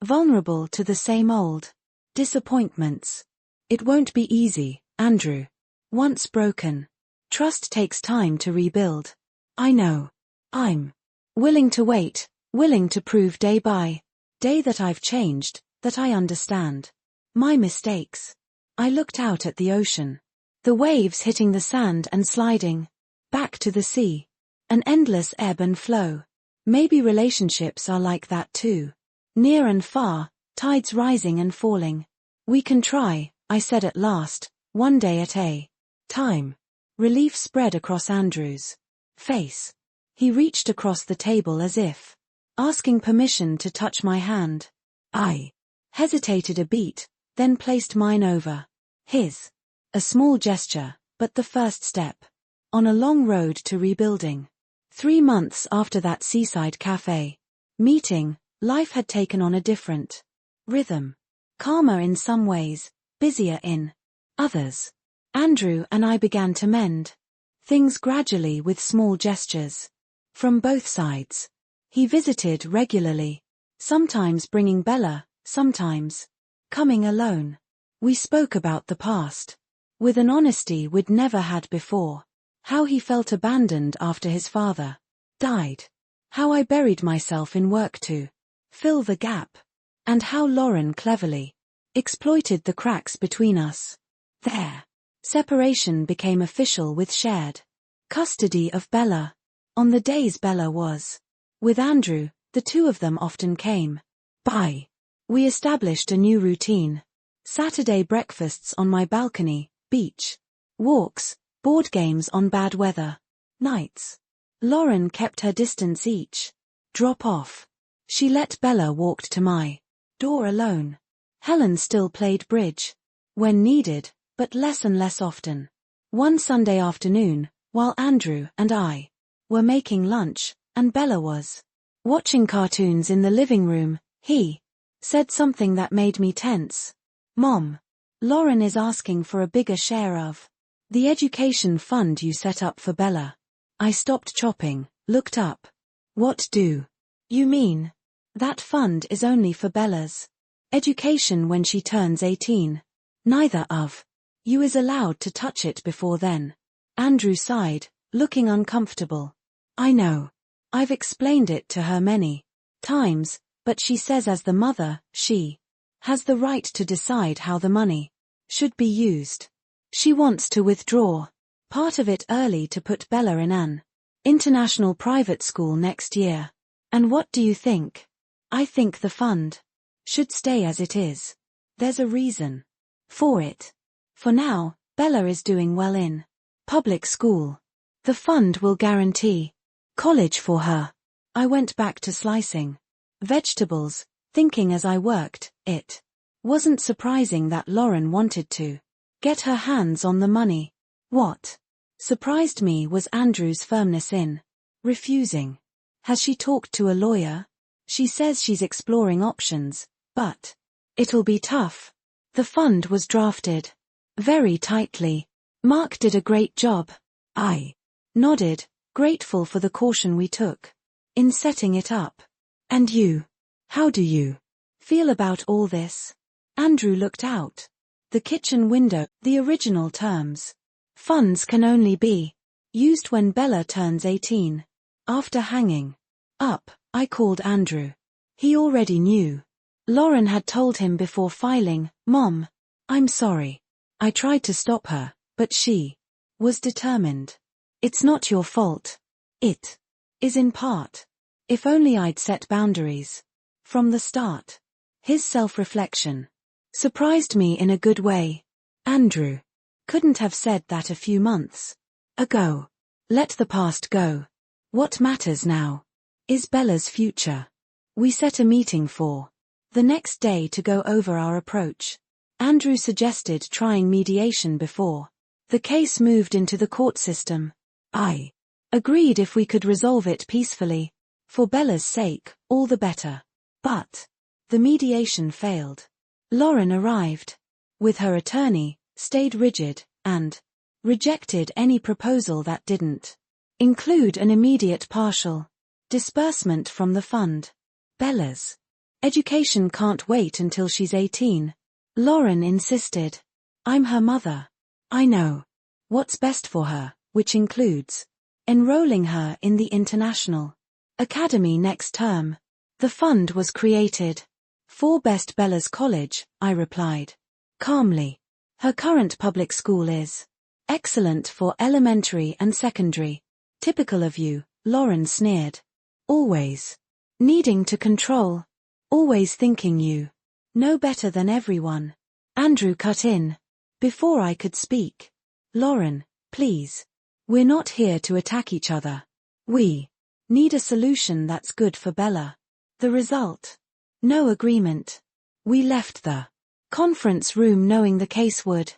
vulnerable to the same old disappointments. It won't be easy, Andrew. Once broken, trust takes time to rebuild. I know. I'm willing to wait, willing to prove day by day that I've changed, that I understand my mistakes. I looked out at the ocean. The waves hitting the sand and sliding back to the sea. An endless ebb and flow. Maybe relationships are like that too. Near and far, tides rising and falling. We can try, I said at last, one day at a time. Relief spread across Andrew's face. He reached across the table as if asking permission to touch my hand. I hesitated a beat, then placed mine over his. A small gesture, but the first step on a long road to rebuilding. 3 months after that seaside cafe meeting, life had taken on a different rhythm. Calmer in some ways, busier in others. Andrew and I began to mend things gradually with small gestures. From both sides. He visited regularly. Sometimes bringing Bella, sometimes coming alone. We spoke about the past. With an honesty we'd never had before. How he felt abandoned after his father died. How I buried myself in work to fill the gap. And how Lauren cleverly exploited the cracks between us. Their separation became official with shared custody of Bella. On the days Bella was with Andrew, the two of them often came by. We established a new routine. Saturday breakfasts on my balcony, beach walks, board games on bad weather nights. Lauren kept her distance each drop off. She let Bella walk to my door alone. Helen still played bridge when needed, but less and less often. One Sunday afternoon, while Andrew and I were making lunch, and Bella was watching cartoons in the living room, he said something that made me tense. Mom, Lauren is asking for a bigger share of the education fund you set up for Bella. I stopped chopping, looked up. What do you mean? That fund is only for Bella's education when she turns 18. Neither of you is allowed to touch it before then. Andrew sighed, looking uncomfortable. I know. I've explained it to her many times, but she says as the mother, she has the right to decide how the money should be used. She wants to withdraw part of it early to put Bella in an international private school next year. And what do you think? I think the fund should stay as it is. There's a reason for it. For now, Bella is doing well in public school. The fund will guarantee college for her. I went back to slicing vegetables, thinking as I worked, it wasn't surprising that Lauren wanted to get her hands on the money. What surprised me was Andrew's firmness in refusing. Has she talked to a lawyer? She says she's exploring options, but it'll be tough. The fund was drafted very tightly. Mark did a great job. I nodded, grateful for the caution we took in setting it up. And you? How do you feel about all this? Andrew looked out the kitchen window. The original terms. Funds can only be used when Bella turns 18. After hanging up, I called Andrew. He already knew. Lauren had told him before filing, Mom, I'm sorry. I tried to stop her, but she was determined. It's not your fault. It is in part. If only I'd set boundaries from the start. His self-reflection surprised me in a good way. Andrew couldn't have said that a few months ago. Let the past go. What matters now is Bella's future. We set a meeting for the next day to go over our approach. Andrew suggested trying mediation before the case moved into the court system. I agreed if we could resolve it peacefully. For Bella's sake, all the better. But the mediation failed. Lauren arrived with her attorney, stayed rigid, and rejected any proposal that didn't include an immediate partial disbursement from the fund. Bella's education can't wait until she's 18. Lauren insisted. I'm her mother. I know what's best for her, which includes enrolling her in the International Academy next term. The fund was created for Best Bella's college, I replied calmly. Her current public school is excellent for elementary and secondary. Typical of you, Lauren sneered. Always needing to control. Always thinking you know better than everyone. Andrew cut in before I could speak. Lauren, please. We're not here to attack each other. We need a solution that's good for Bella. The result? No agreement. We left the conference room knowing the case would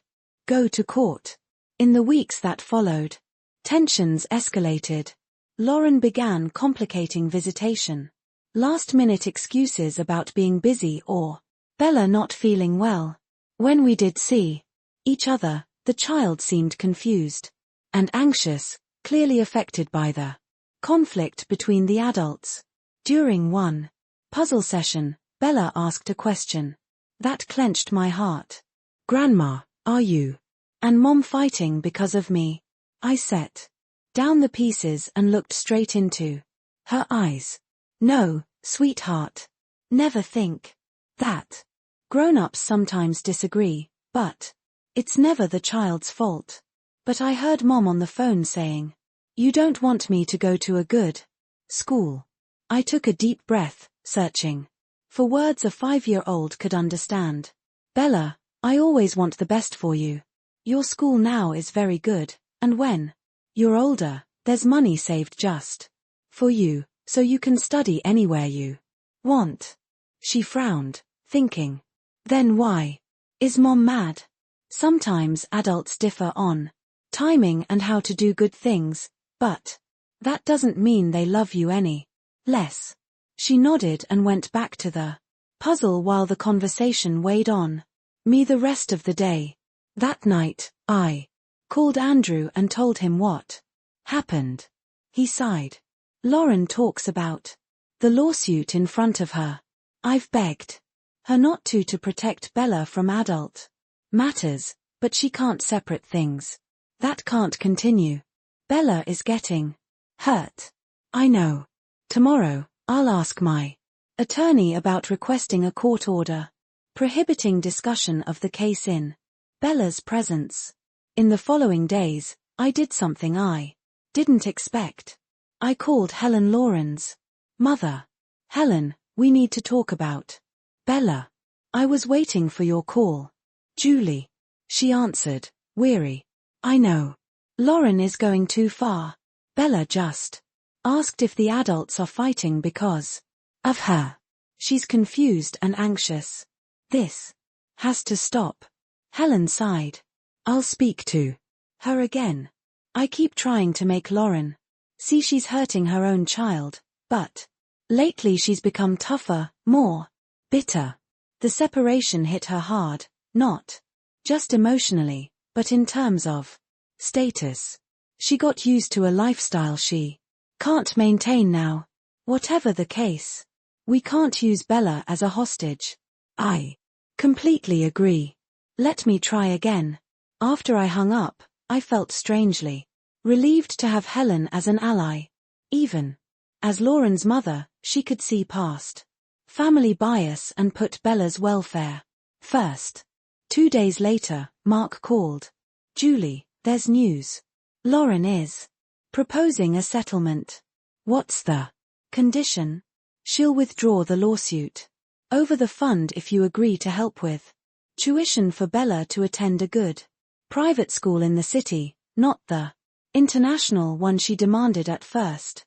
go to court. In the weeks that followed, tensions escalated. Lauren began complicating visitation. Last-minute excuses about being busy or Bella not feeling well. When we did see each other, the child seemed confused and anxious, clearly affected by the conflict between the adults. During one puzzle session, Bella asked a question that clenched my heart. Grandma, are you and Mom fighting because of me? I set down the pieces and looked straight into her eyes. No, sweetheart. Never think that. Grown-ups sometimes disagree, but it's never the child's fault. But I heard Mom on the phone saying, "You don't want me to go to a good school." I took a deep breath, searching for words a 5-year-old could understand. Bella, I always want the best for you. Your school now is very good, and when you're older, there's money saved just for you, so you can study anywhere you want. She frowned, thinking, then why is Mom mad? Sometimes adults differ on timing and how to do good things, but that doesn't mean they love you any less. She nodded and went back to the puzzle while the conversation weighed on me the rest of the day. That night, I called Andrew and told him what happened. He sighed. Lauren talks about the lawsuit in front of her. I've begged her not to protect Bella from adult matters, but she can't separate things. That can't continue. Bella is getting hurt. I know. Tomorrow, I'll ask my attorney about requesting a court order prohibiting discussion of the case in Bella's presence. In the following days, I did something I didn't expect. I called Helen, Lauren's mother. Helen, we need to talk about Bella. I was waiting for your call. Julie. She answered, weary. I know. Lauren is going too far. Bella just asked if the adults are fighting because of her. She's confused and anxious. This has to stop. Helen sighed. I'll speak to her again. I keep trying to make Lauren see she's hurting her own child, but lately she's become tougher, more bitter. The separation hit her hard, not just emotionally, but in terms of status. She got used to a lifestyle she can't maintain now. Whatever the case, we can't use Bella as a hostage. I completely agree. Let me try again. After I hung up, I felt strangely relieved to have Helen as an ally. Even as Lauren's mother, she could see past family bias and put Bella's welfare first. 2 days later, Mark called. Julie, there's news. Lauren is proposing a settlement. What's the condition? She'll withdraw the lawsuit over the fund if you agree to help with tuition for Bella to attend a good private school in the city, not the international one she demanded at first.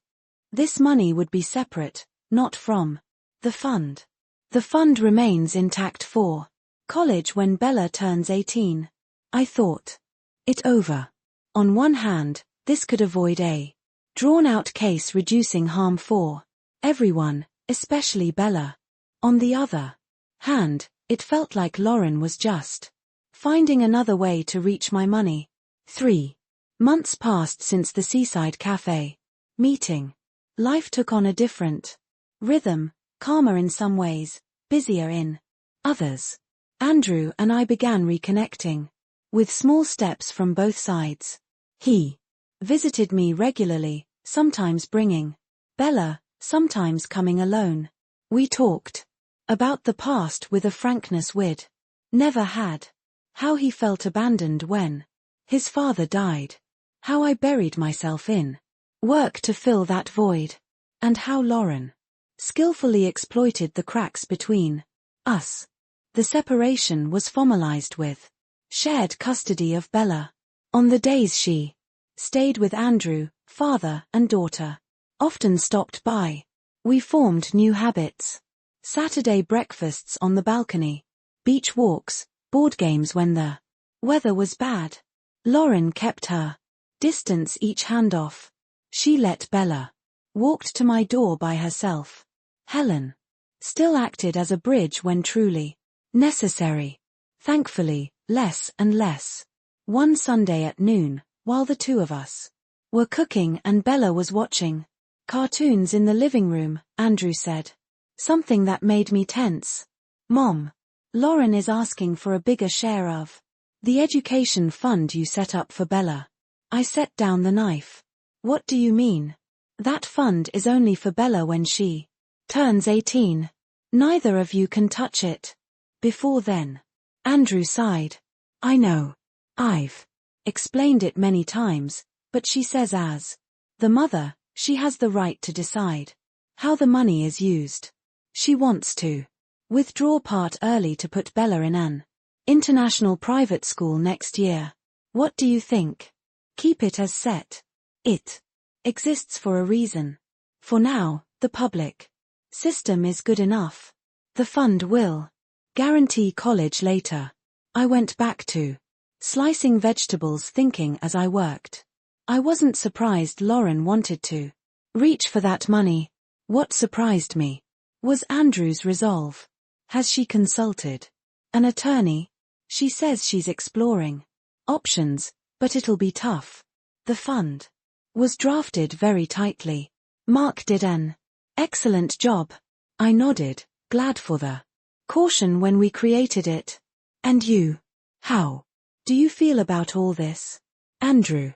This money would be separate, not from the fund. The fund remains intact for college when Bella turns 18. I thought it over. On one hand, this could avoid a drawn-out case reducing harm for everyone, especially Bella. On the other hand, it felt like Lauren was just finding another way to reach my money. 3 months passed since the Seaside Cafe meeting. Life took on a different rhythm, calmer in some ways, busier in others. Andrew and I began reconnecting. with small steps from both sides. He visited me regularly, sometimes bringing Bella, sometimes coming alone. We talked about the past with a frankness we'd never had. How he felt abandoned when his father died. How I buried myself in work to fill that void. And how Lauren skillfully exploited the cracks between us. The separation was formalized with shared custody of Bella. On the days she stayed with Andrew, father and daughter often stopped by. We formed new habits. Saturday breakfasts on the balcony, beach walks, board games when the weather was bad. Lauren kept her distance each handoff. She let Bella walked to my door by herself. Helen still acted as a bridge when truly necessary. Thankfully, less and less. One Sunday at noon, while the two of us were cooking and Bella was watching cartoons in the living room, Andrew said something that made me tense. Mom, Lauren is asking for a bigger share of the education fund you set up for Bella. I set down the knife. What do you mean? That fund is only for Bella when she turns 18. Neither of you can touch it before then. Andrew sighed. I know. I've explained it many times, but she says as the mother, she has the right to decide how the money is used. She wants to withdraw part early to put Bella in an international private school next year. What do you think? Keep it as set. It exists for a reason. For now, the public system is good enough. The fund will guarantee college later. I went back to slicing vegetables thinking as I worked. I wasn't surprised Lauren wanted to reach for that money. What surprised me was Andrew's resolve. Has she consulted an attorney? She says she's exploring options, but it'll be tough. The fund was drafted very tightly. Mark did an excellent job. I nodded, glad for the caution when we created it. And you? How do you feel about all this? Andrew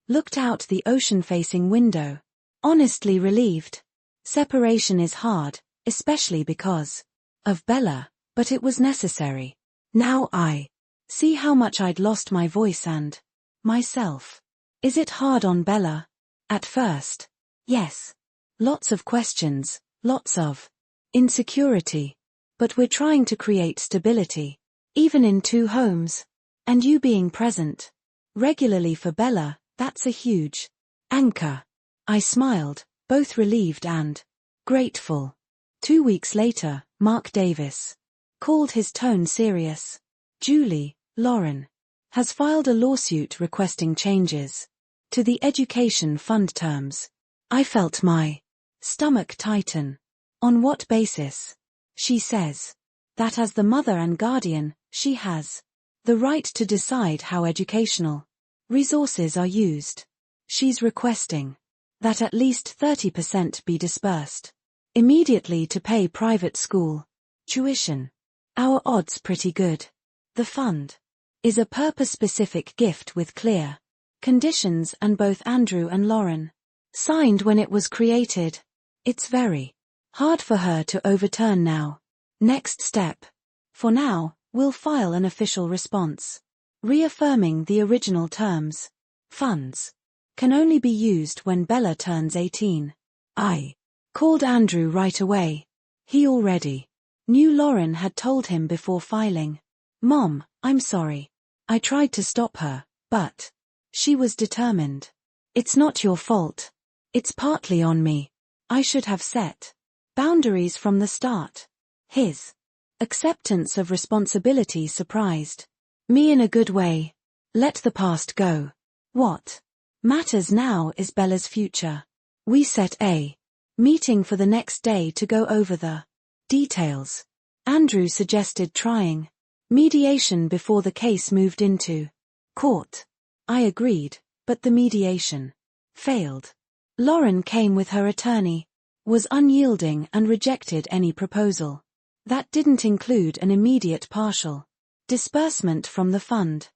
looked out the ocean-facing window, honestly relieved. Separation is hard, especially because of Bella, but it was necessary. Now I see how much I'd lost my voice and myself. Is it hard on Bella? At first. Yes. Lots of questions, lots of insecurity. But we're trying to create stability, even in two homes. And you being present regularly for Bella, that's a huge anchor. I smiled, both relieved and grateful. 2 weeks later, Mark Davis called, his tone serious. Julie, Lauren has filed a lawsuit requesting changes to the education fund terms. I felt my stomach tighten. On what basis? She says that as the mother and guardian, she has the right to decide how educational resources are used. She's requesting that at least 30% be dispersed immediately to pay private school tuition. Our odds pretty good. The fund is a purpose-specific gift with clear conditions, and both Andrew and Lauren signed when it was created. It's very hard for her to overturn now. Next step. For now, we'll file an official response reaffirming the original terms. Funds can only be used when Bella turns 18. I called Andrew right away. He already knew Lauren had told him before filing. Mom, I'm sorry. I tried to stop her, but she was determined. It's not your fault. It's partly on me. I should have set boundaries from the start. His acceptance of responsibility surprised me in a good way. Let the past go. What matters now is Bella's future. We set a meeting for the next day to go over the details. Andrew suggested trying mediation before the case moved into court. I agreed, but the mediation failed. Lauren came with her attorney, was unyielding and rejected any proposal that didn't include an immediate partial disbursement from the fund.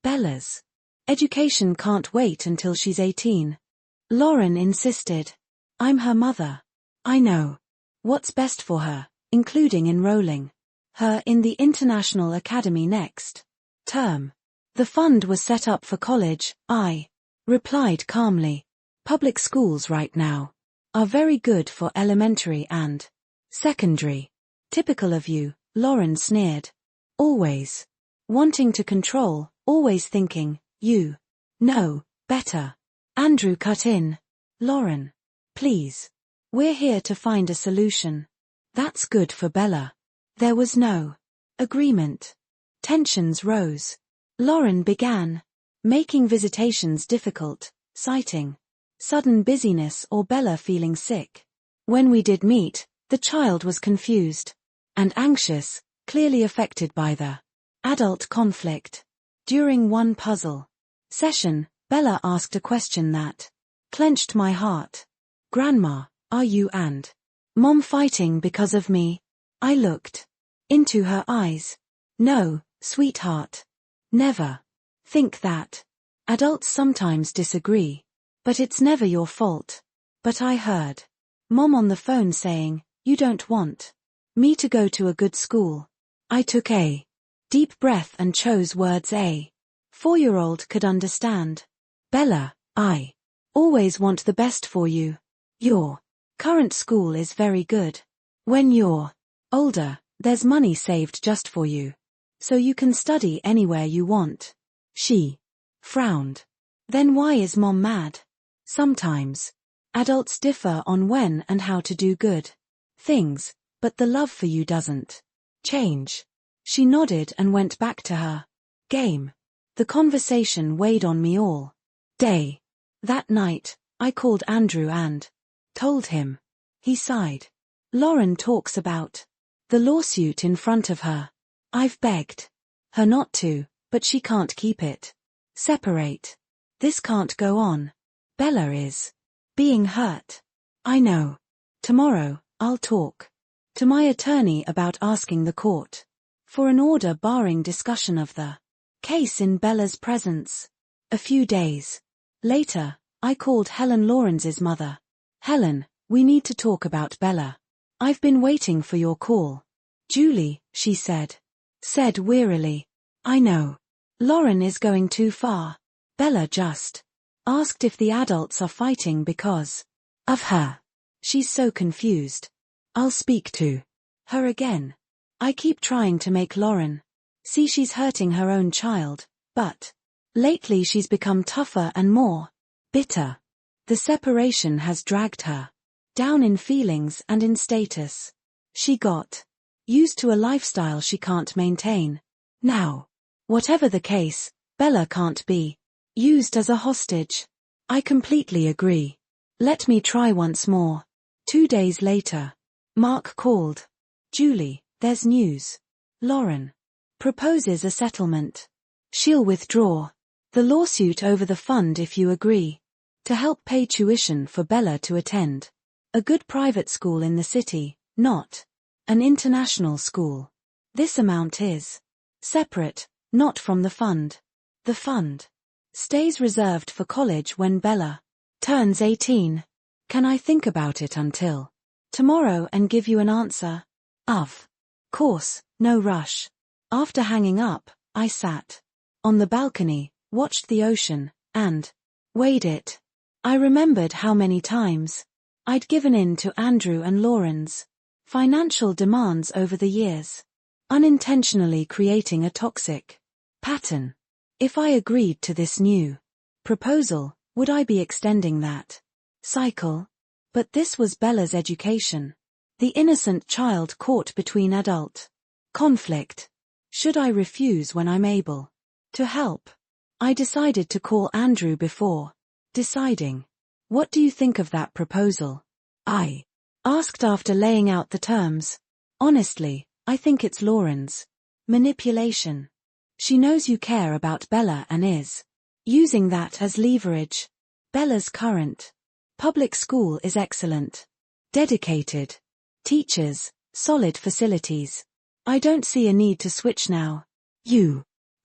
Bella's education can't wait until she's 18. Lauren insisted. I'm her mother. I know what's best for her, including enrolling her in the International Academy next term. The fund was set up for college, I replied calmly. Public schools right now are very good for elementary and secondary. Typical of you, Lauren sneered. Always wanting to control, always thinking, you know better. Andrew cut in. Lauren, please. We're here to find a solution. That's good for Bella. There was no agreement. Tensions rose. Lauren began making visitations difficult, citing sudden busyness or Bella feeling sick. When we did meet, the child was confused and anxious, clearly affected by the adult conflict. During one puzzle session, Bella asked a question that clenched my heart. Grandma, are you and Mom fighting because of me? I looked into her eyes. No, sweetheart. Never. Think that. Adults sometimes disagree. But it's never your fault. But I heard Mom on the phone saying, you don't want me to go to a good school. I took a deep breath and chose words a 4-year-old could understand. Bella, I always want the best for you. Your current school is very good. When you're older, there's money saved just for you. So you can study anywhere you want. She frowned. Then why is Mom mad? Sometimes adults differ on when and how to do good things, but the love for you doesn't change. She nodded and went back to her game. The conversation weighed on me all day. That night, I called Andrew and told him. He sighed. Lauren talks about the lawsuit in front of her. I've begged her not to, but she can't keep it separate. This can't go on. Bella is being hurt. I know. Tomorrow, I'll talk to my attorney about asking the court for an order barring discussion of the case in Bella's presence. A few days later, I called Helen Lawrence's mother. Helen, we need to talk about Bella. I've been waiting for your call. Julie, she said wearily. I know. Lauren is going too far. Bella just asked if the adults are fighting because of her. She's so confused. I'll speak to her again. I keep trying to make Lauren see she's hurting her own child, but lately she's become tougher and more bitter. The separation has dragged her down in feelings and in status. She got used to a lifestyle she can't maintain. Now, whatever the case, Bella can't be used as a hostage. I completely agree. Let me try once more. 2 days later, Mark called. Julie, there's news. Lauren proposes a settlement. She'll withdraw the lawsuit over the fund if you agree to help pay tuition for Bella to attend a good private school in the city, not an international school. This amount is separate, not from the fund. The fund stays reserved for college when Bella turns 18. Can I think about it until tomorrow and give you an answer? Of course, no rush. After hanging up, I sat on the balcony, watched the ocean, and weighed it. I remembered how many times I'd given in to Andrew and Lauren's financial demands over the years, unintentionally creating a toxic pattern. If I agreed to this new proposal, would I be extending that cycle? But this was Bella's education. The innocent child caught between adult conflict. Should I refuse when I'm able to help? I decided to call Andrew before deciding. What do you think of that proposal? I asked after laying out the terms. Honestly, I think it's Lauren's manipulation. She knows you care about Bella and is using that as leverage. Bella's current public school is excellent. Dedicated teachers, solid facilities. I don't see a need to switch now. You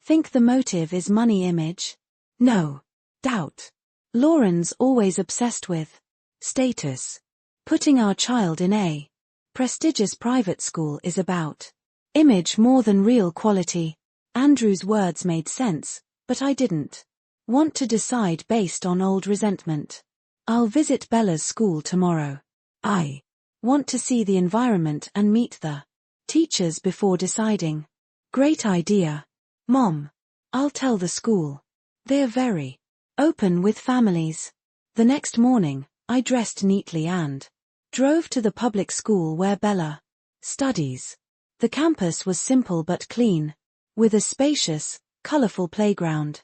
Think the motive is money image? No. Doubt. Lauren's always obsessed with status. Putting our child in a prestigious private school is about image more than real quality. Andrew's words made sense, but I didn't want to decide based on old resentment. I'll visit Bella's school tomorrow. I want to see the environment and meet the teachers before deciding. Great idea. Mom. I'll tell the school. They're very open with families. The next morning, I dressed neatly and drove to the public school where Bella studies. The campus was simple but clean, with a spacious, colorful playground.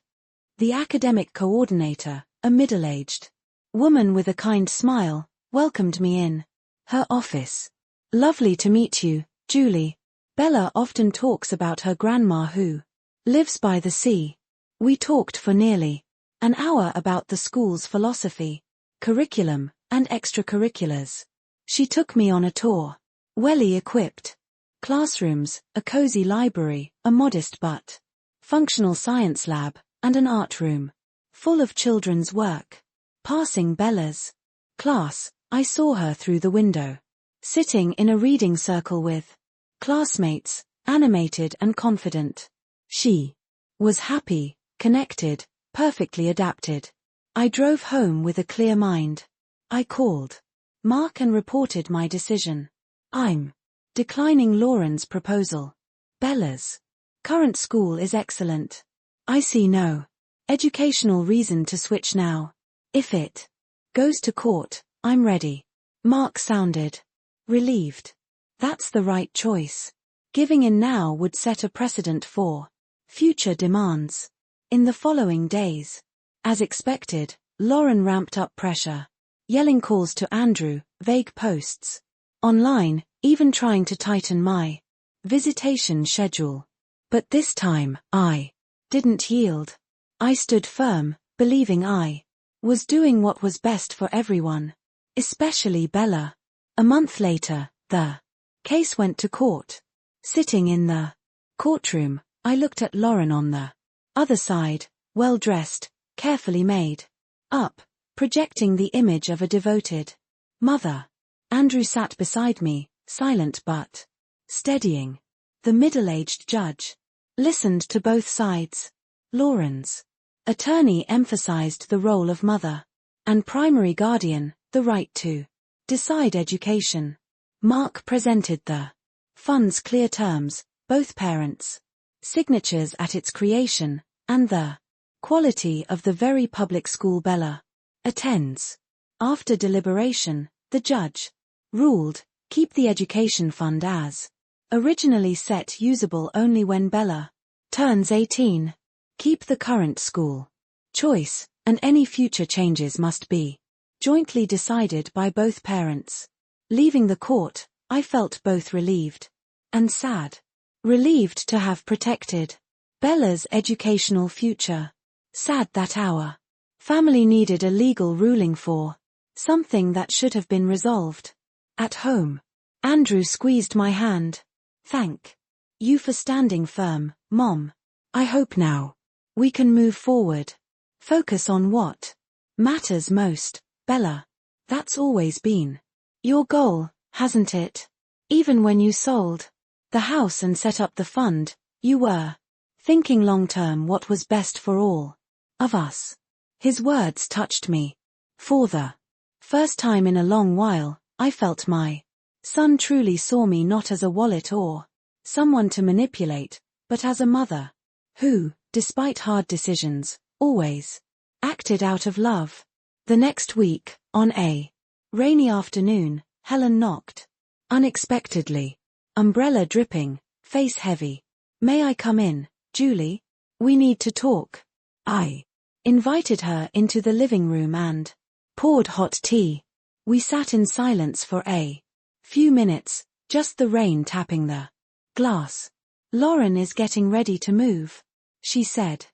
The academic coordinator, a middle-aged woman with a kind smile, welcomed me in her office. Lovely to meet you, Julie. Bella often talks about her grandma who lives by the sea. We talked for nearly an hour about the school's philosophy, curriculum, and extracurriculars. She took me on a tour. Well-equipped classrooms, a cozy library, a modest but functional science lab, and an art room full of children's work. Passing Bella's class, I saw her through the window, sitting in a reading circle with classmates, animated and confident. She was happy, connected, perfectly adapted. I drove home with a clear mind. I called Mark and reported my decision. I'm declining Lauren's proposal. Bella's current school is excellent. I see no educational reason to switch now. If it goes to court, I'm ready. Mark sounded relieved. That's the right choice. Giving in now would set a precedent for future demands. In the following days, as expected, Lauren ramped up pressure, yelling calls to Andrew, vague posts online, even trying to tighten my visitation schedule. But this time, I didn't yield. I stood firm, believing I was doing what was best for everyone, especially Bella. A month later, the case went to court. Sitting in the courtroom, I looked at Lauren on the other side, well-dressed, carefully made up, projecting the image of a devoted mother. Andrew sat beside me, silent but steadying. The middle-aged judge listened to both sides. Lauren's attorney emphasized the role of mother and primary guardian, the right to decide education. Mark presented the fund's clear terms, both parents' signatures at its creation, and the quality of the very public school Bella attends. After deliberation, the judge ruled, keep the education fund as originally set, usable only when Bella turns 18. Keep the current school choice, and any future changes must be jointly decided by both parents. Leaving the court, I felt both relieved and sad. Relieved to have protected Bella's educational future. Sad that our family needed a legal ruling for something that should have been resolved at home. Andrew squeezed my hand. Thank you for standing firm, Mom. I hope now we can move forward. Focus on what matters most, Bella. That's always been your goal, hasn't it? Even when you sold the house and set up the fund, you were thinking long-term what was best for all of us. His words touched me. For the first time in a long while, I felt my son truly saw me not as a wallet or someone to manipulate, but as a mother who, despite hard decisions, always acted out of love. The next week, on a rainy afternoon, Helen knocked unexpectedly. Umbrella dripping, face heavy. May I come in, Julie? We need to talk. I invited her into the living room and poured hot tea. We sat in silence for a few minutes, just the rain tapping the glass. Lauren is getting ready to move, she said.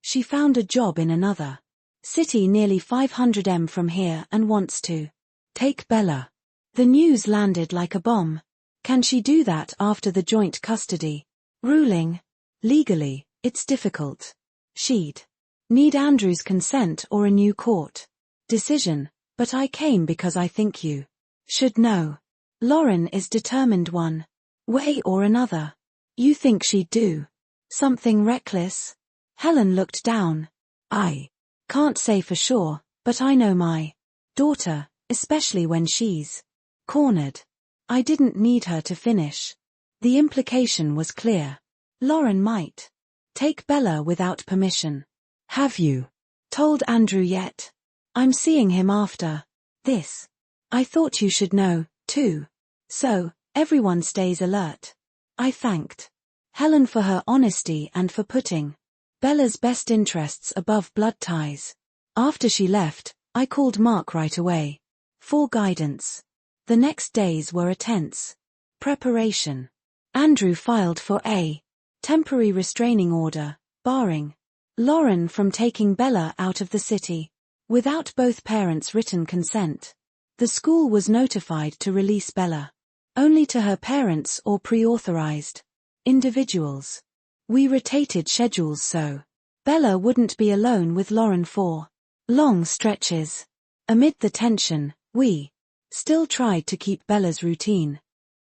She found a job in another city nearly 500 m from here and wants to take Bella. The news landed like a bomb. Can she do that after the joint custody ruling? Legally, It's difficult. She'd need Andrew's consent or a new court decision, but I came because I think you should know. Lauren is determined one way or another. You think she'd do something reckless? Helen looked down. I can't say for sure, but I know my daughter, especially when she's cornered. I didn't need her to finish. The implication was clear. Lauren might take Bella without permission. Have you told Andrew yet? I'm seeing him after this. I thought you should know, too. So, everyone stays alert. I thanked Helen for her honesty and for putting Bella's best interests above blood ties. After she left, I called Mark right away for guidance. The next days were a tense preparation. Andrew filed for a temporary restraining order, barring Lauren from taking Bella out of the city. Without both parents' written consent, the school was notified to release Bella only to her parents or pre-authorized individuals. We rotated schedules so Bella wouldn't be alone with Lauren for long stretches. Amid the tension, we still tried to keep Bella's routine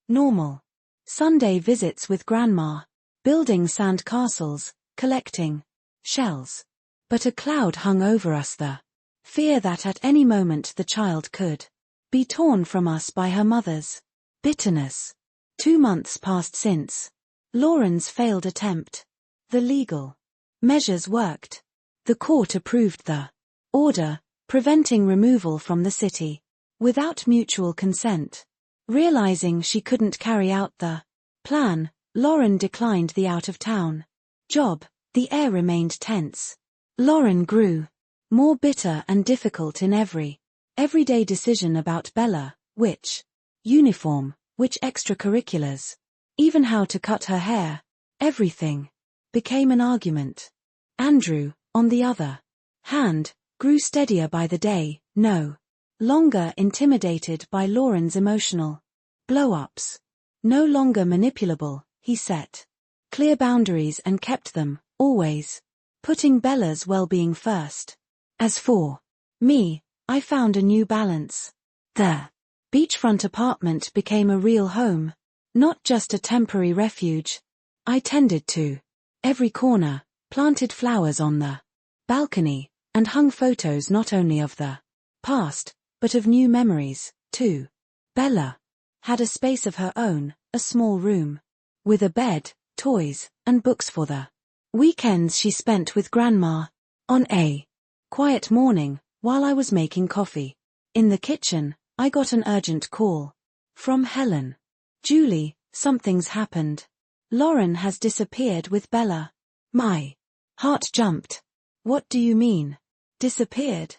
normal. Sunday visits with Grandma, building sand castles, collecting shells. But a cloud hung over us, the fear that at any moment the child could be torn from us by her mother's bitterness. 2 months passed since Lauren's failed attempt. The legal measures worked. The court approved the order, preventing removal from the city, without mutual consent. Realizing she couldn't carry out the plan, Lauren declined the out-of-town job. The air remained tense. Lauren grew more bitter and difficult in everyday decision about Bella, which uniform, which extracurriculars, even how to cut her hair. Everything became an argument. Andrew, on the other hand, grew steadier by the day, no longer intimidated by Lauren's emotional blow-ups. No longer manipulable, he set clear boundaries and kept them, always putting Bella's well-being first. As for me, I found a new balance. The beachfront apartment became a real home, not just a temporary refuge. I tended to every corner, planted flowers on the balcony, and hung photos not only of the past, but of new memories, too. Bella had a space of her own, a small room, with a bed, toys, and books for the weekends she spent with Grandma. On a quiet morning, while I was making coffee in the kitchen, I got an urgent call from Helen. Julie, something's happened. Lauren has disappeared with Bella. My heart jumped. What do you mean? Disappeared?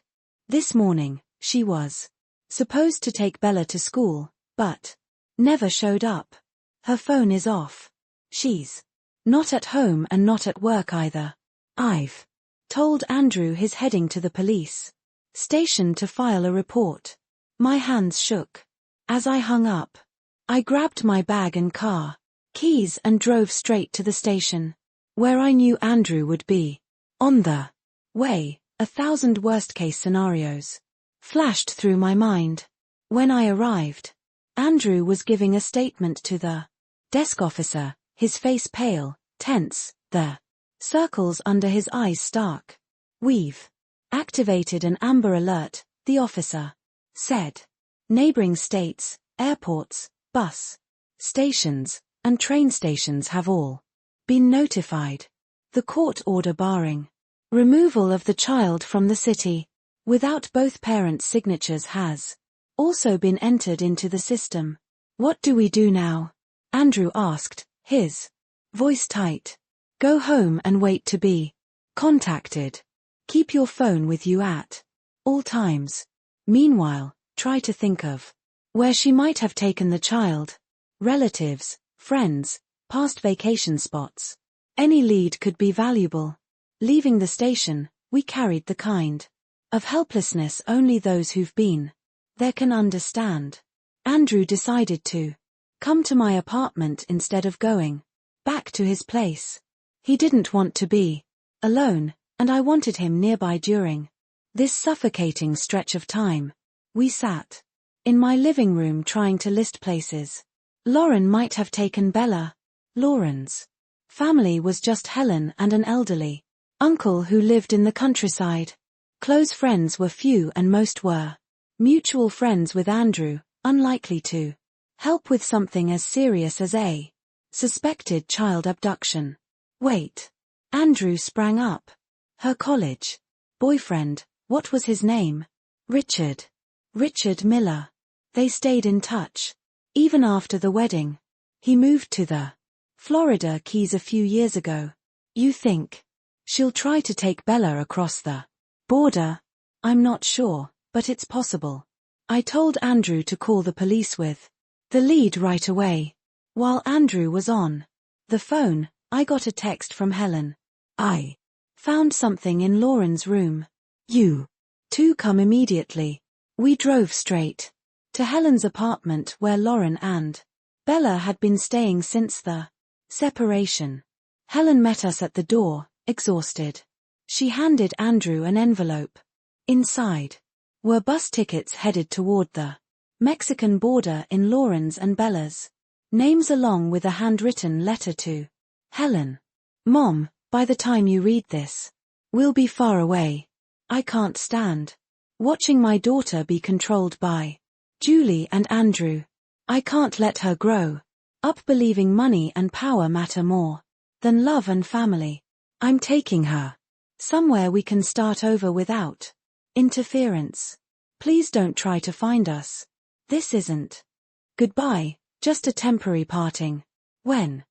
This morning, she was supposed to take Bella to school, but never showed up. Her phone is off. She's not at home and not at work either. I've told Andrew he's heading to the police station to file a report. My hands shook. As I hung up, I grabbed my bag and car keys and drove straight to the station, where I knew Andrew would be. On the way, 1,000 worst-case scenarios flashed through my mind. When I arrived, Andrew was giving a statement to the desk officer, his face pale, tense, the circles under his eyes stark. We've activated an Amber Alert, the officer said. Neighboring states, airports, bus stations, and train stations have all been notified. The court order barring removal of the child from the city without both parents' signatures has also been entered into the system. What do we do now? Andrew asked, his voice tight. Go home and wait to be contacted. Keep your phone with you at all times. Meanwhile, try to think of where she might have taken the child. Relatives, friends, past vacation spots. Any lead could be valuable. Leaving the station, we carried the kind of helplessness only those who've been there can understand. Andrew decided to come to my apartment instead of going back to his place. He didn't want to be alone, and I wanted him nearby during this suffocating stretch of time. We sat in my living room trying to list places Lauren might have taken Bella. Lauren's family was just Helen and an elderly uncle who lived in the countryside. Close friends were few and most were mutual friends with Andrew, unlikely to help with something as serious as a suspected child abduction. Wait. Andrew sprang up. Her college boyfriend, what was his name? Richard. Richard Miller. They stayed in touch. Even after the wedding. He moved to the Florida Keys a few years ago. You think she'll try to take Bella across the border? I'm not sure, but it's possible. I told Andrew to call the police with the lead right away. While Andrew was on the phone, I got a text from Helen. I found something in Lauren's room. You two come immediately. We drove straight to Helen's apartment where Lauren and Bella had been staying since the separation. Helen met us at the door, exhausted. She handed Andrew an envelope. Inside were bus tickets headed toward the Mexican border in Lauren's and Bella's names along with a handwritten letter to Helen. Mom, by the time you read this, we'll be far away. I can't stand watching my daughter be controlled by Julie and Andrew. I can't let her grow up believing money and power matter more than love and family. I'm taking her somewhere we can start over without interference. Please don't try to find us. This isn't goodbye, just a temporary parting. When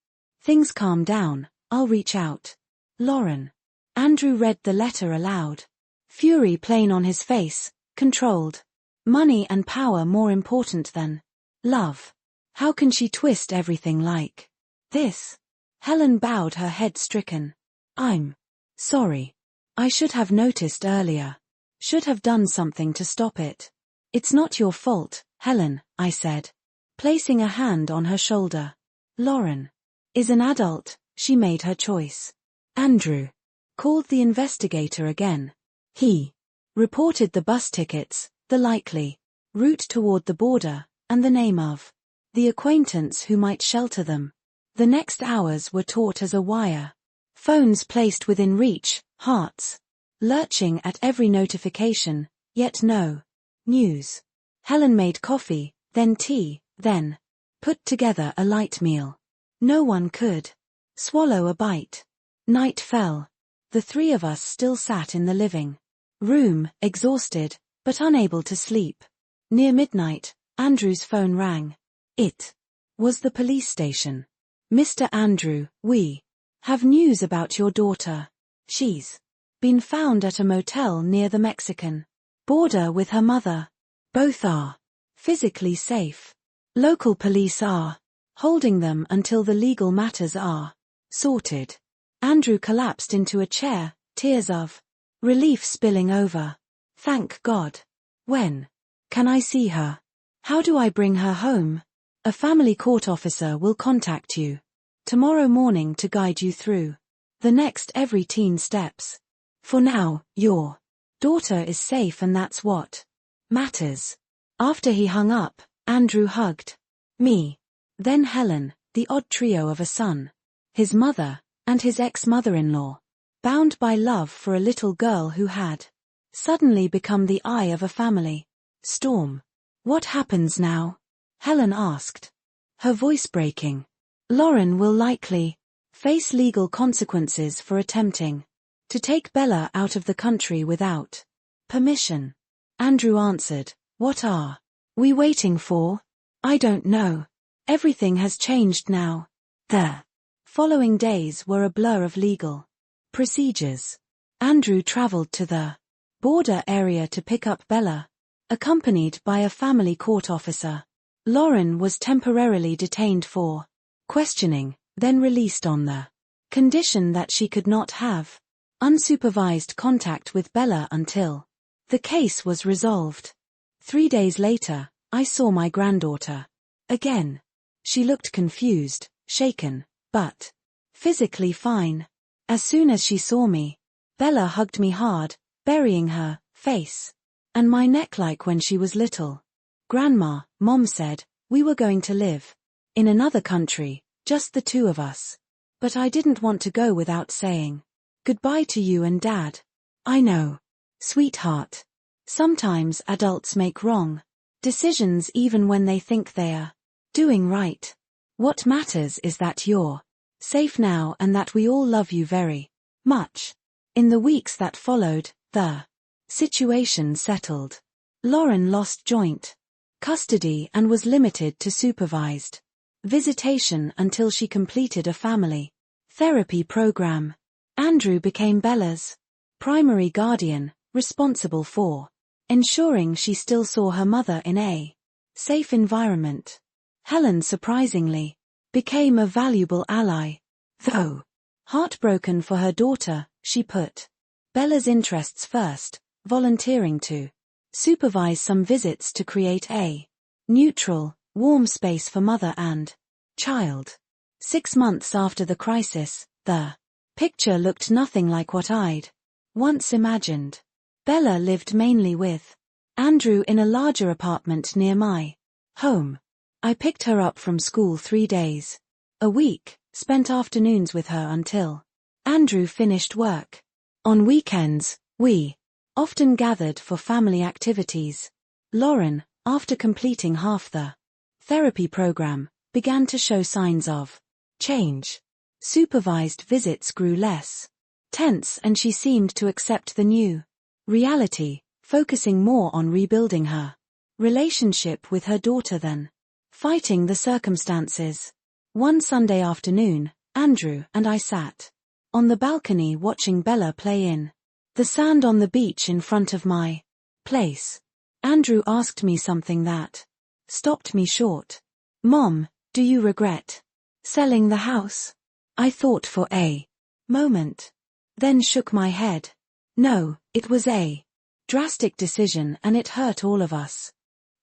things calm down, I'll reach out. Lauren. Andrew read the letter aloud. Fury plain on his face, controlled. Money and power more important than love. How can she twist everything like this? Helen bowed her head stricken. I'm sorry. I should have noticed earlier. Should have done something to stop it. It's not your fault, Helen, I said, placing a hand on her shoulder. Lauren is an adult, she made her choice. Andrew called the investigator again. He reported the bus tickets, the likely route toward the border, and the name of the acquaintance who might shelter them. The next hours were taut as a wire. Phones placed within reach, hearts lurching at every notification, yet no news. Helen made coffee, then tea, then put together a light meal. No one could swallow a bite. Night fell. The three of us still sat in the living room, exhausted, but unable to sleep. Near midnight, Andrew's phone rang. It was the police station. Mr. Andrew, we have news about your daughter. She's been found at a motel near the Mexican border with her mother. Both are physically safe. Local police are holding them until the legal matters are sorted. Andrew collapsed into a chair, tears of relief spilling over. Thank God. When can I see her? How do I bring her home? A family court officer will contact you tomorrow morning to guide you through the next every teen steps. For now, your daughter is safe and that's what matters. After he hung up, Andrew hugged me. Then Helen, the odd trio of a son, his mother, and his ex-mother-in-law, bound by love for a little girl who had suddenly become the eye of a family. Storm. What happens now? Helen asked, her voice breaking. Lauren will likely face legal consequences for attempting to take Bella out of the country without permission. Andrew answered, what are we waiting for? I don't know. Everything has changed now. The following days were a blur of legal procedures. Andrew traveled to the border area to pick up Bella, accompanied by a family court officer. Lauren was temporarily detained for questioning, then released on the condition that she could not have unsupervised contact with Bella until the case was resolved. 3 days later, I saw my granddaughter again. She looked confused, shaken, but physically fine. As soon as she saw me, Bella hugged me hard, burying her face and my neck like when she was little. Grandma, Mom said, we were going to live in another country, just the two of us. But I didn't want to go without saying goodbye to you and Dad. I know, sweetheart. Sometimes adults make wrong decisions even when they think they are doing right. What matters is that you're safe now and that we all love you very much. In the weeks that followed, the situation settled. Lauren lost joint custody and was limited to supervised visitation until she completed a family therapy program. Andrew became Bella's primary guardian, responsible for ensuring she still saw her mother in a safe environment. Helen surprisingly became a valuable ally. Though heartbroken for her daughter, she put Bella's interests first, volunteering to supervise some visits to create a neutral, warm space for mother and child. 6 months after the crisis, the picture looked nothing like what I'd once imagined. Bella lived mainly with Andrew in a larger apartment near my home. I picked her up from school 3 days a week, spent afternoons with her until Andrew finished work. On weekends, we often gathered for family activities. Lauren, after completing half the therapy program, began to show signs of change. Supervised visits grew less tense and she seemed to accept the new reality, focusing more on rebuilding her relationship with her daughter than fighting the circumstances. One Sunday afternoon, Andrew and I sat on the balcony watching Bella play in the sand on the beach in front of my place. Andrew asked me something that stopped me short. Mom, do you regret selling the house? I thought for a moment, then shook my head. No, it was a drastic decision and it hurt all of us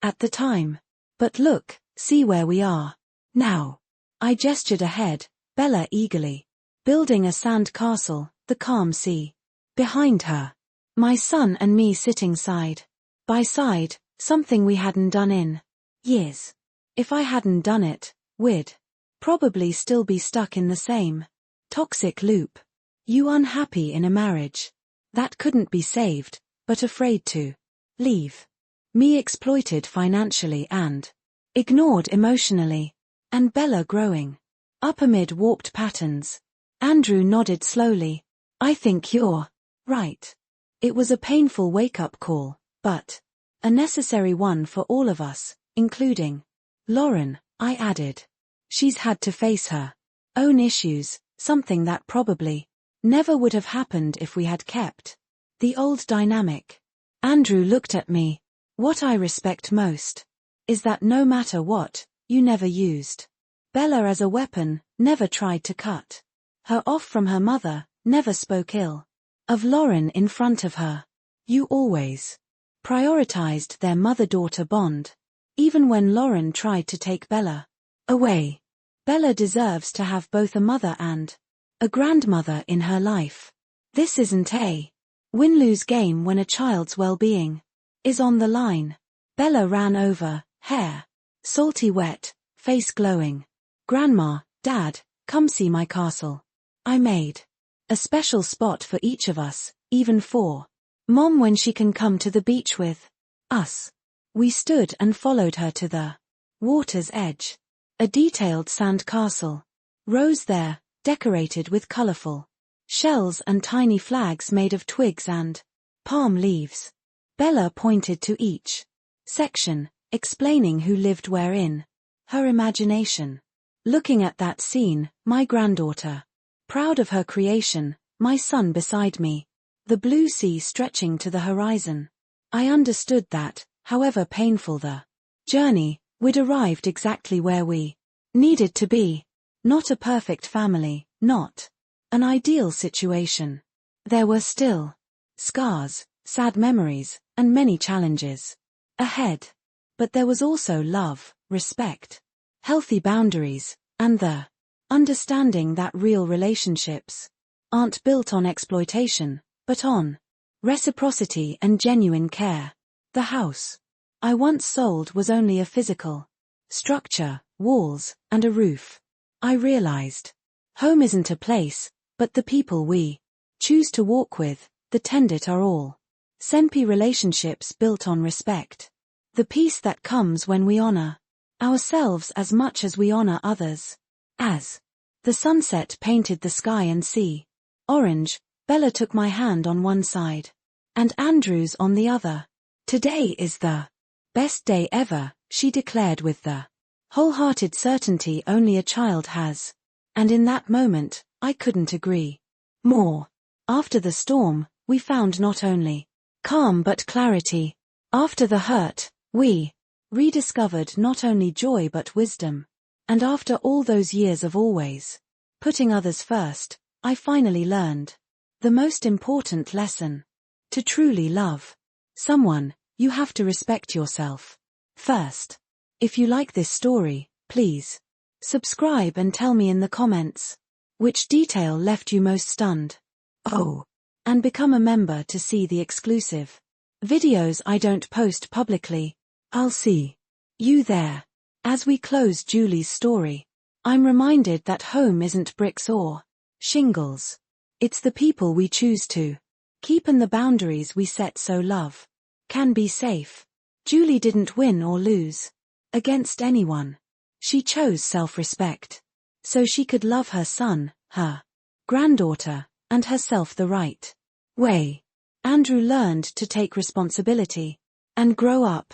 at the time. But look, see where we are now. I gestured ahead, Bella eagerly building a sand castle, the calm sea behind her. My son and me sitting side by side, something we hadn't done in years. If I hadn't done it, we'd probably still be stuck in the same toxic loop. You unhappy in a marriage that couldn't be saved, but afraid to leave. Me exploited financially and ignored emotionally. And Bella growing up amid warped patterns. Andrew nodded slowly. I think you're right. It was a painful wake-up call, but a necessary one for all of us, including Lauren, I added. She's had to face her own issues, something that probably never would have happened if we had kept the old dynamic. Andrew looked at me. What I respect most is that no matter what, you never used Bella as a weapon, never tried to cut her off from her mother, never spoke ill of Lauren in front of her. You always prioritized their mother-daughter bond, even when Lauren tried to take Bella away. Bella deserves to have both a mother and a grandmother in her life. This isn't a win-lose game when a child's well-being is on the line. Bella ran over, hair salty wet, face glowing. Grandma, Dad, come see my castle. I made a special spot for each of us, even for Mom when she can come to the beach with us. We stood and followed her to the water's edge. A detailed sand castle rose there, decorated with colorful shells and tiny flags made of twigs and palm leaves. Bella pointed to each section, explaining who lived wherein. Her imagination. Looking at that scene, my granddaughter, proud of her creation, my son beside me, the blue sea stretching to the horizon. I understood that, however painful the journey, we'd arrived exactly where we needed to be. Not a perfect family, not an ideal situation. There were still scars, sad memories, and many challenges ahead. But there was also love, respect, healthy boundaries, and the understanding that real relationships aren't built on exploitation, but on reciprocity and genuine care. The house I once sold was only a physical structure, walls, and a roof. I realized home isn't a place, but the people we choose to walk with, that tend it are all Senpi relationships built on respect. The peace that comes when we honor ourselves as much as we honor others. As the sunset painted the sky and sea orange, Bella took my hand on one side, and Andrew's on the other. Today is the best day ever, she declared with the wholehearted certainty only a child has. And in that moment, I couldn't agree more. After the storm, we found not only calm but clarity. After the hurt, we rediscovered not only joy but wisdom. And after all those years of always putting others first, I finally learned the most important lesson. To truly love someone, you have to respect yourself first. If you like this story, please subscribe and tell me in the comments which detail left you most stunned. Oh, and become a member to see the exclusive videos I don't post publicly. I'll see you there. As we close Julie's story, I'm reminded that home isn't bricks or shingles. It's the people we choose to keep and the boundaries we set so love can be safe. Julie didn't win or lose against anyone. She chose self-respect, so she could love her son, her granddaughter, and herself the right way. Andrew learned to take responsibility and grow up.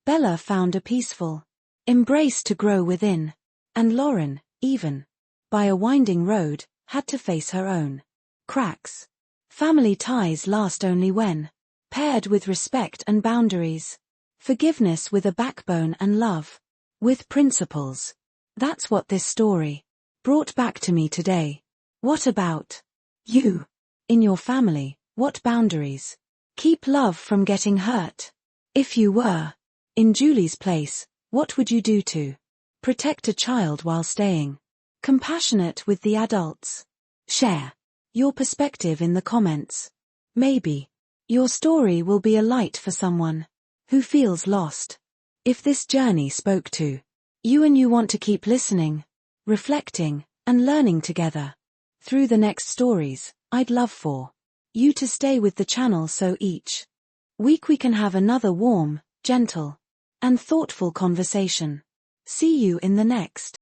Bella found a peaceful embrace to grow within. And Lauren, even by a winding road, had to face her own cracks. Family ties last only when paired with respect and boundaries. Forgiveness with a backbone and love with principles. That's what this story brought back to me today. What about you? In your family, what boundaries keep love from getting hurt? If you were in Julie's place, what would you do to protect a child while staying compassionate with the adults? Share your perspective in the comments. Maybe your story will be a light for someone who feels lost. If this journey spoke to you and you want to keep listening, reflecting, and learning together through the next stories, I'd love for you to stay with the channel so each week we can have another warm, gentle, and thoughtful conversation. See you in the next